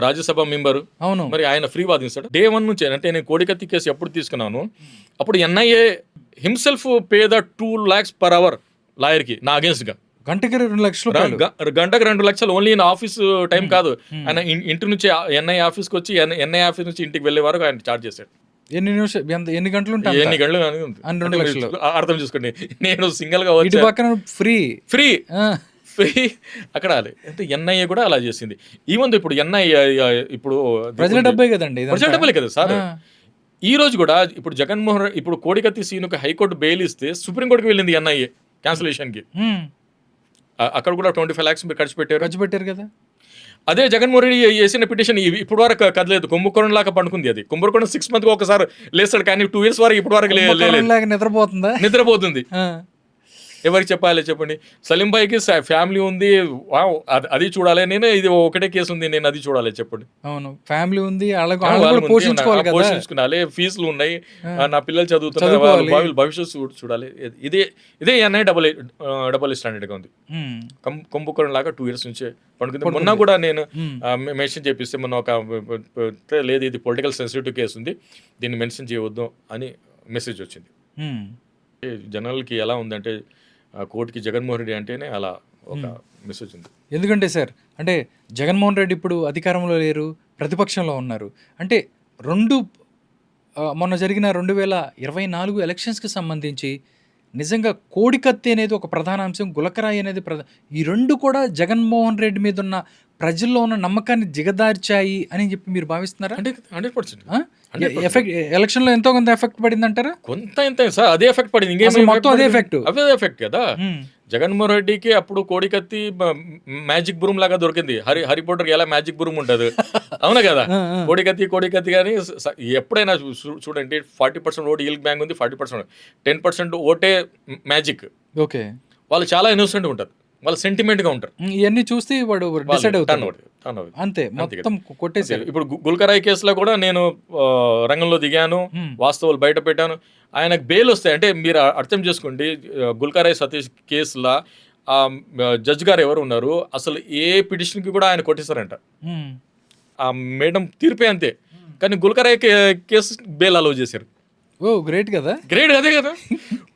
రాజ్యసభ మెంబరు. అవును. మరి ఆయన ఫ్రీ వాదిస్తాడు. Day 1 నుంచి. అంటే నేను కోడికత్తి కేసు ఎప్పుడు తీసుకున్నాను, అప్పుడు NIA himself pay the 2 lakhs per hour లాయర్కి నా అగేన్స్ట్గా. గంటకి 2 లక్షలు రూపాయలు. గంటకు 2 లక్షలు ఓన్లీ ఇన్ ఆఫీస్ టైం కాదు. ఆయన ఇంటి నుంచి ఎన్ఐ ఆఫీస్కి వచ్చి ఎన్ఐ ఆఫీస్ నుంచి ఇంటికి వెళ్ళే వరకు ఆయన చార్జ్ చేశాడు. ఎన్ని గంటలు ఉంటాయి? ఎన్ని గంటలు 2 లక్షలు. అర్థం చేసుకోండి. నేను సింగిల్ గా ఇటు పక్కన ఫ్రీ అక్కడ అంటే ఎన్ఐఏ కూడా అలా చేసింది. ఈవెన్ ఇప్పుడు ఎన్ఐఏ ఇప్పుడు ప్రజల డబ్బే కదండి, ప్రజల డబ్బే కదా సార్. ఈ రోజు కూడా ఇప్పుడు జగన్మోహన్ ఇప్పుడు కోడికత్తి సీనుకు హైకోర్టు బెయిల్ ఇస్తే సుప్రీంకోర్టుకి వెళ్ళింది ఎన్ఐఏ క్యాన్సిలేషన్ కి. అక్కడ కూడా 25 lakhs మీరు ఖర్చు పెట్టారు కదా. అదే జగన్మోహన్ రెడ్డి వేసిన పిటిషన్ ఇప్పుడు వరకు కదలేదు. కుంభకోణం లాగా పండుకుంది. అది కుంభకోణం 6 months ఒకసారి లేస్తాడు, కానీ 2 years వరకు ఇప్పటి వరకు నిద్రపోతుంది. ఎవరికి చెప్పాలి చెప్పండి? సలీం భాయ్‌కి ఫ్యామిలీ ఉంది. వావ్! అది చూడాలి. నేను ఇది ఒకటే కేసు ఉంది. నేను అది చూడాలి చెప్పండి. అవును. ఫ్యామిలీ ఉంది. ఆళ్ళకి ఆ! ఆళ్ళని వాళ్ళ కూడా ముందే పోషించుకోవాలి కదా! పోషించుకోవాలి. ఫీజులు ఉన్నాయి. ఆ! నా పిల్లలు చదువుతున్నారు. వాళ్ళ చదువుకోవాలి. భవిష్యత్తు చూడాలి. ఇదే ఇదే ఎన్ఐ డబుల్ స్టాండర్డ్‌గా ఉంది. హ్మ్. కుంభకర్ణం లాగా 2 ఇయర్స్ నుంచే పడుకుంది. మొన్న పడుకుంది. కూడా నేను హ్మ్. మెన్షన్ చేపిస్తే మొన్న ఒక లేదు ఇది పొలిటికల్ సెన్సిటివ్ కేసు ఉంది. దీన్ని మెన్షన్ చేయవద్దు అని మెసేజ్ వచ్చింది. హ్మ్. జనాలకి ఎలా ఉందంటే కోర్టుకి జగన్మోహన్ రెడ్డి అంటేనే అలా ఒక మెసేజ్ ఉంది. ఎందుకంటే సార్ అంటే జగన్మోహన్ రెడ్డి ఇప్పుడు అధికారంలో లేరు, ప్రతిపక్షంలో ఉన్నారు. అంటే 2 మొన్న జరిగిన 2024 ఎలక్షన్స్‌కి సంబంధించి నిజంగా కోడికత్తి అనేది ఒక ప్రధాన అంశం, గులకరాయి అనేది ఈ 2 కూడా జగన్మోహన్ రెడ్డి మీద ఉన్న ప్రజల్లో ఉన్న నమ్మకాన్ని దిగదార్చాయి అని చెప్పి మీరు భావిస్తున్నారా? 100%. ఆ? ఎఫెక్ట్ ఎలక్షన్‌లో ఎంతో కొంత ఎఫెక్ట్ పడిందంటారా? కొంత ఎంత సార్ అదే ఎఫెక్ట్ పడింది. ఇంకేం అసలు మొత్తం అదే ఎఫెక్ట్. అవే ఎఫెక్ట్ కదా. హ్మ్. జగన్మోహన్ రెడ్డికి అప్పుడు కోడికత్తి మ్యాజిక్ బ్రూమ్ లాగా దొరికింది. హరి పోటర్కి ఎలా మ్యాజిక్ బ్రూమ్ ఉంటుంది అవునా కదా. ఆ, ఆ. కోడికత్తి కానీ ఎప్పుడైనా చూడండి 40% ఓటు ఈల్క్ బ్యాంక్ ఉంది, 40% 10% ఓటే మ్యాజిక్. ఓకే. వాళ్ళు చాలా ఇన్నోసెంట్గా ఉంటారు, వాళ్ళు సెంటిమెంట్గా ఉంటారు. ఇవన్నీ చూస్తే వాడు డిసైడ్ అవుతాడు. అంతే మొత్తం కొట్టేశారు. ఇప్పుడు గుల్కరాయ్ కేసులో కూడా నేను రంగంలో దిగాను, వాస్తవాలు బయట పెట్టాను. ఆయనకు బెయిల్ వస్తాయి అంటే మీరు అర్థం చేసుకోండి. గుల్కరాయ్ సతీష్ కేసులో జడ్జ్ గారు ఎవరు ఉన్నారు, అసలు ఏ పిటిషన్కి కూడా ఆయన కొట్టేశారంట. హ్మ్. ఆ మేడం తీర్పే అంతే. కానీ గుల్కరాయ్ కేసు బెయిల్ అలౌ చేశారు. ఓ గ్రేట్ కదా. గ్రేట్ అదే కదా.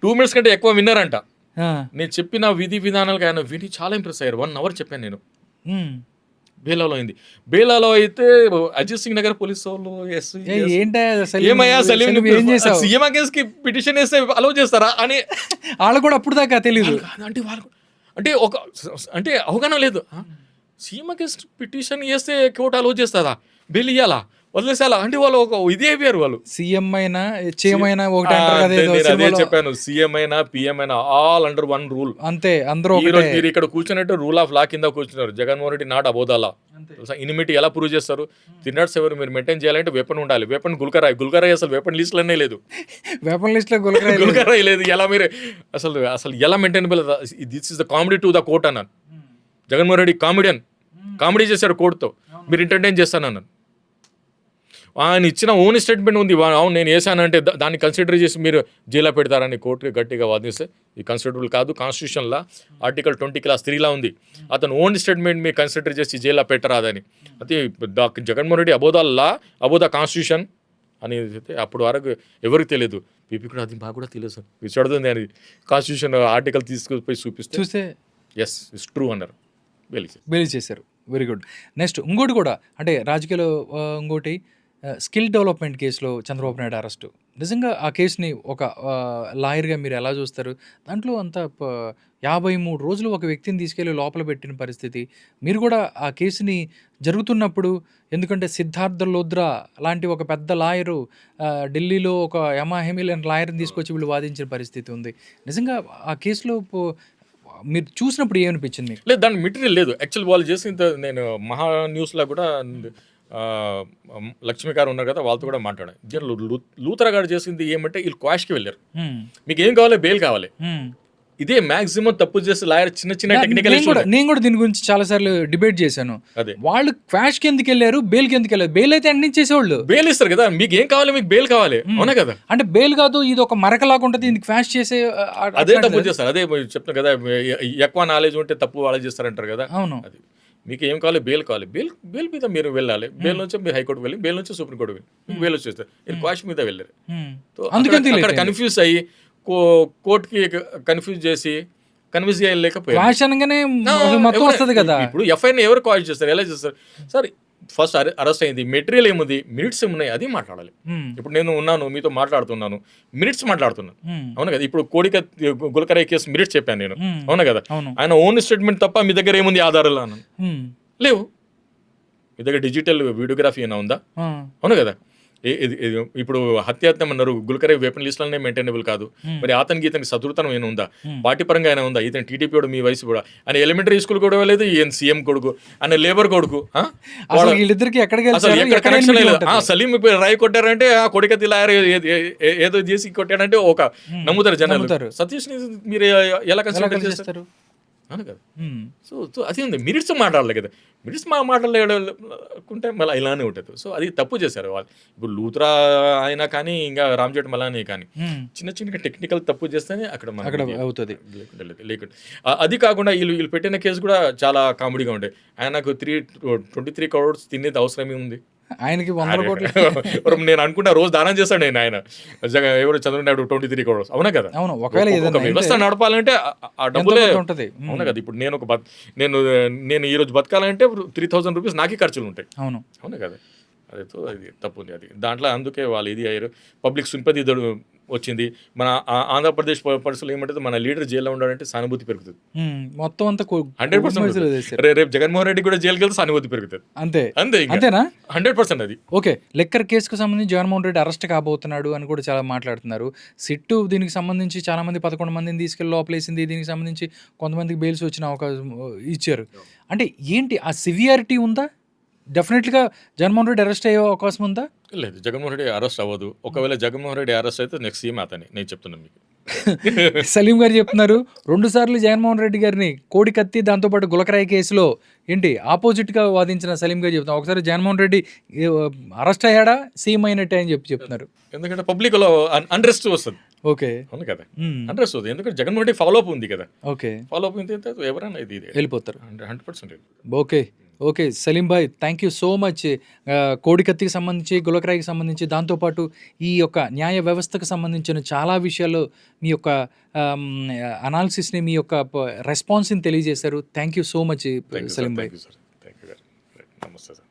2 minutes కంటే ఎక్కువ విన్నారంట. ఆ. నేను చెప్పిన విధి విధానాలకు ఆయన విని చాలా ఇంప్రెస్ అయ్యారు. 1 hour చెప్పాను నేను. హ్మ్. బేలాలో అయింది. బేలాలో అయితే అజిత్ సింగ్ నగర్ పోలీసు వాళ్ళు ఏంటా ఏమయ్యా సలీం ఏం చేసావు? సీఎం అగేన్స్ కి పిటిషన్ వేస్తే అలౌ చేస్తారా అని వాళ్ళు కూడా అప్పుడు దాకా తెలియదు. అంటే వాళ్ళు అంటే అవగాహన లేదు. సీఎం అగేన్స్ పిటిషన్ వేస్తే కోర్టు అలౌ చేస్తారా, బెయిల్ ఇయ్యాలా, వదిలేసాలా అంటే వాళ్ళు ఒక ఇదే అయిపోయారు. వాళ్ళు సీఎం అయినా హెచ్ఎం అయినా ఒకటే అంటారు కదా ఏదో అదే సినిమాలో. చెప్పాను. సీఎం అయినా పిఎం అయినా ఆల్ అండర్ వన్ రూల్. అంతే అందరూ ఈ రోజు ఒకటే. మీరు ఇక్కడ కూర్చున్నట్టు రూల్ ఆఫ్ లా కింద కూర్చున్నారు. జగన్మోహన్ రెడ్డి నాట్ అబోధాలా ఇనిమిటీ ఎలా ప్రూవ్ చేస్తారు? తిన్నట్స్ ఎవరు మీరు మెయింటైన్ చేయాలంటే వెపన్ ఉండాలి. వెపన్ గుల్కరాయ్ అసలు వెపన్ లిస్ట్లోనే లేదు. వెపన్ లిస్ట్ లో గులకరాయి గుల్కరాయ్ లేదు. ఎలా మీరు అసలు ఎలా maintainable? This is the comedy to the court అన్నాను. జగన్మోహన్ రెడ్డి కామెడీ చేశారు కోర్టుతో, మీరు ఎంటర్టైన్ చేస్తానన్నాను. ఆయన ఇచ్చిన ఓన్ స్టేట్మెంట్ ఉంది. అవును నేను వేసానంటే దాన్ని కన్సిడర్ చేసి మీరు జైల్లో పెడతారని కోర్టుకి గట్టిగా వాదిస్తే ఇది కన్సిడరబుల్ కాదు. కాన్స్టిట్యూషన్లో ఆర్టికల్ 20 క్లాస్ 3లా ఉంది. అతను ఓన్ స్టేట్మెంట్ మీరు కన్సిడర్ చేసి జైల్లో పెట్టరాదని. అయితే జగన్మోహన్ రెడ్డి అబోధ కాన్స్టిట్యూషన్ అనేది అప్పుడు వరకు ఎవరికి తెలియదు. పీపీ కూడా అది మాకు కూడా తెలియదు సార్. ఇది చూడుతుంది అని కాన్స్టిట్యూషన్ ఆర్టికల్ తీసుకుపోయి చూస్తే ఎస్ ఇట్స్ ట్రూ అన్నారు. బెయిల్ చేశారు. Very good. నెక్స్ట్ ఇంకోటి కూడా అంటే రాజకీయాల్లో ఇంకోటి స్కిల్ డెవలప్మెంట్ కేసులో చంద్రబాబు నాయుడు అరెస్టు. నిజంగా ఆ కేసుని ఒక లాయర్గా మీరు ఎలా చూస్తారు? దాంట్లో అంత 53 రోజులు ఒక వ్యక్తిని తీసుకెళ్ళి లోపల పెట్టిన పరిస్థితి. మీరు కూడా ఆ కేసుని జరుగుతున్నప్పుడు, ఎందుకంటే సిద్ధార్థ లోద్రా లాంటి ఒక పెద్ద లాయరు ఢిల్లీలో ఒక యమాహెమిల్ అనే లాయర్ని తీసుకొచ్చి వీళ్ళు వాదించిన పరిస్థితి ఉంది. నిజంగా ఆ కేసులో మీరు చూసినప్పుడు ఏమనిపించింది మీకు? లేదు దానికి మెటీరియల్ లేదు. యాక్చువల్ వాళ్ళు చేసిన నేను మహా న్యూస్లో కూడా లక్ష్మి గారు ఉన్నారు కదా, వాళ్ళతో కూడా మాట్లాడాను. లూథరా గారు చేసింది ఏమంటే వీళ్ళు క్వాష్కి వెళ్ళారు. మీకు ఏం కావాలి? బెయిల్ కావాలి. ఇదే మాక్సిమం తప్పు చేసి లాయర్ చిన్న టెక్నికల్ నేను కూడా దీని గురించి చాలా సార్లు డిబేట్ చేశాను. అదే వాళ్ళు క్వాష్కి ఎందుకు వెళ్ళారు, బెయిల్కి ఎందుకు వెళ్ళారు? బెయిల్ అయితే అన్ని చేసేవాళ్ళు బెయిల్ ఇస్తారు కదా. మీకు ఏం కావాలి? మీకు బెయిల్ కావాలి, అవునా కదా. అంటే బెయిల్ కాదు, ఇది ఒక మరకలాగా ఉంటుంది, ఇది క్వాష్ చేసే అదే తప్పు చేస్తారు. అదే చెప్తాను కదా, ఎక్కువ నాలెడ్జ్ ఉంటే తప్పు వాళ్ళు చేస్తారంటారు కదా. అవును. అది మీకు ఏం కావాలి? బెయిల్ కావాలి. బెయిల్ మీద మీరు వెళ్ళాలి. బెయిల్ నుంచి మీరు హైకోర్టు వెళ్ళి, బెయిల్ నుంచి సుప్రీంకోర్టు వెళ్ళి మీకు బెయిల్ వచ్చేస్తారు. మీరు క్వాష్ మీద వెళ్ళారు. అక్కడ కన్ఫ్యూజ్ అయ్యి కోర్టుకి కన్ఫ్యూజ్ చేసి కన్విన్స్ చేయలేకపోయారు. మొత్తం వస్తుంది కదా. ఇప్పుడు ఎఫ్ఐఆర్ ఎవరు క్వాష్ చేస్తారు? ఎలా చేస్తారు? సార్ ఫస్ట్ అరెస్ట్ అయింది, మెటీరియల్ ఏముంది, మినిట్స్ ఏమున్నాయి, అది మాట్లాడాలి. ఇప్పుడు నేను ఉన్నాను, మీతో మాట్లాడుతున్నాను, మినిట్స్ మాట్లాడుతున్నాను, అవును కదా. ఇప్పుడు గుల్కరాయ్ కేసు మినిట్స్ చెప్పాను నేను, అవునా కదా. ఆయన ఓన్ స్టేట్మెంట్ తప్ప మీ దగ్గర ఏముంది ఆధారాలు అన్నాను, లేవు. మీ దగ్గర డిజిటల్ వీడియోగ్రఫీ అయినా ఉందా, అవును కదా. ఇప్పుడు హత్యాయత్నం అన్నారు, గుల్కరే వెపన్ లిస్ట్లోనే మెయింటైనబుల్ కాదు. మరి ఇతనికి సదృతనం ఏమైనా ఉందా? పార్టీ పరంగా అయినా ఉందా? ఇతను టీడీపీ వాడు, మీ వయసు కూడా ఆయన ఎలిమెంటరీ స్కూల్ కూడా లేదు, ఈయన సీఎం కొడుకు, ఆయన లేబర్ కొడుకు. అసలు వీళ్ళిద్దరికి ఎక్కడికి అసలు వెళ్తారు? ఎక్కడ ఎక్కడ కనెక్షన్ enmity లేదు. ఉంటది? సలీం రాయి కొట్టారంటే ఆ కొడికత్తి లాయర్ ఏదో చేసి కొట్టాడంటే ఒక నమ్ముతారు జనాలు. నమ్ముతారు. సతీష్ ని మీరు ఎలా ఎలా కన్సిడర్ కలిసి చేస్తారు? చేస్తారు? అవును కదా. ఉమ్. సో అది ఉంది, మినిట్స్ మాట్లాడలే కదా. మినిట్స్ మాట్లాడలేకుంటే మళ్ళీ ఇలానే ఉంటుంది. సో అది తప్పు చేశారు వాళ్ళు. ఇప్పుడు లూత్రా అయినా కానీ, ఇంకా రామ్ జేఠ్మలానీ కానీ ఉమ్. చిన్న చిన్న టెక్నికల్ తప్పు చేస్తేనే అక్కడ మనకి అక్కడ అవుతుంది. లేకుండా అది కాకుండా వీళ్ళు పెట్టిన కేసు కూడా చాలా కామెడీగా ఉండే. ఆయనకు 23 crores తినేది అవసరం ఏముంది? ఆయనకి 100 కోట్లు. నేను అనుకుంటా రోజు దానం చేస్తాడు ఆయన ఎవరు చంద్రబాబు నాయుడు 23 crores. అవునా కదా. అవును, ఒకవేళ ఒక ఏదైనా వ్యవస్థ అయితే నడపాలంటే ఆ ఎంతో డబ్బులే కొంత ఉంటది. అవునా కదా. ఇప్పుడు నేను ఈ రోజు బతకాలంటే 3000 రూపీస్ నాకే ఖర్చులు ఉంటాయి. అవును. అవునా కదా. అది తప్పు ఉంది. అది దాంట్లో అందుకే వాళ్ళు ఇది అయ్యారు. పబ్లిక్ సింపతి వచ్చింది. మన ఆంధ్రప్రదేశ్ పరిస్థితులు ఏమంటే మన లీడర్ జైల్లో ఉన్నాడంటే సానుభూతి పెరుగుతుంది. మొత్తం అంతా 100% రేపు జగన్మోహన్ రెడ్డి కూడా జైలుకి వెళ్తే సానుభూతి పెరుగుతుంది. అంతే అంతే, అంతేనా? 100% అది. ఓకే, లిక్కర్ కేసుకు సంబంధించి జగన్మోహన్ రెడ్డి అరెస్ట్ కాబోతున్నాడు అని కూడా చాలా మాట్లాడుతున్నారు. సిట్టు దీనికి సంబంధించి చాలా మంది 11 మందిని తీసుకెళ్లి లోపలేసింది. దీనికి సంబంధించి కొంతమందికి బెయిల్స్ వచ్చిన అవకాశం ఇచ్చారు. అంటే ఏంటి ఆ సివియారిటీ ఉందా? డెఫినెట్గా జగన్మోహన్ రెడ్డి అరెస్ట్ అయ్యే అవకాశం ఉందా? లేదు, జగన్మోహన్ రెడ్డి అరెస్ట్ అవ్వదు. ఒకవేళ జగన్మోహన్ రెడ్డి అరెస్ట్ అయితే నెక్స్ట్ సీఎం అతనే, నేను చెప్తున్నాను మీకు. సలీం గారు చెప్తున్నారు 2 సార్లు జగన్మోహన్ రెడ్డి గారిని కోడి కత్తి దాంతోపాటు గులకరాయి కేసులో ఏంటి ఆపోజిట్గా వాదించిన సలీం గారు చెప్తున్నారు. ఒకసారి జగన్మోహన్ రెడ్డి అరెస్ట్ అయ్యాడా, సీఎం అయినట్టే అని చెప్తున్నారు. ఎందుకంటే పబ్లిక్లో అన్రెస్ట్ వస్తుంది. ఓకే. అవును కదా, అన్రెస్ట్ వస్తుంది. ఎందుకంటే జగన్మోహన్ రెడ్డి ఫాలో అప్ ఉంది కదా. ఓకే, ఫాలో అప్ ఉంది, ఎవరైనా ఇది వెళ్ళిపోతారు. 100%. ఓకే. ఓకే సలీం భాయ్, థ్యాంక్ యూ సో మచ్. కోడి కత్తికి సంబంధించి, గులకరాయికి సంబంధించి, దాంతోపాటు ఈ యొక్క న్యాయ వ్యవస్థకు సంబంధించిన చాలా విషయాలు మీ యొక్క అనాలిసిస్ని, మీ యొక్క రెస్పాన్స్ని తెలియజేశారు. Thank you so much Salim bhai. నమస్తే సార్.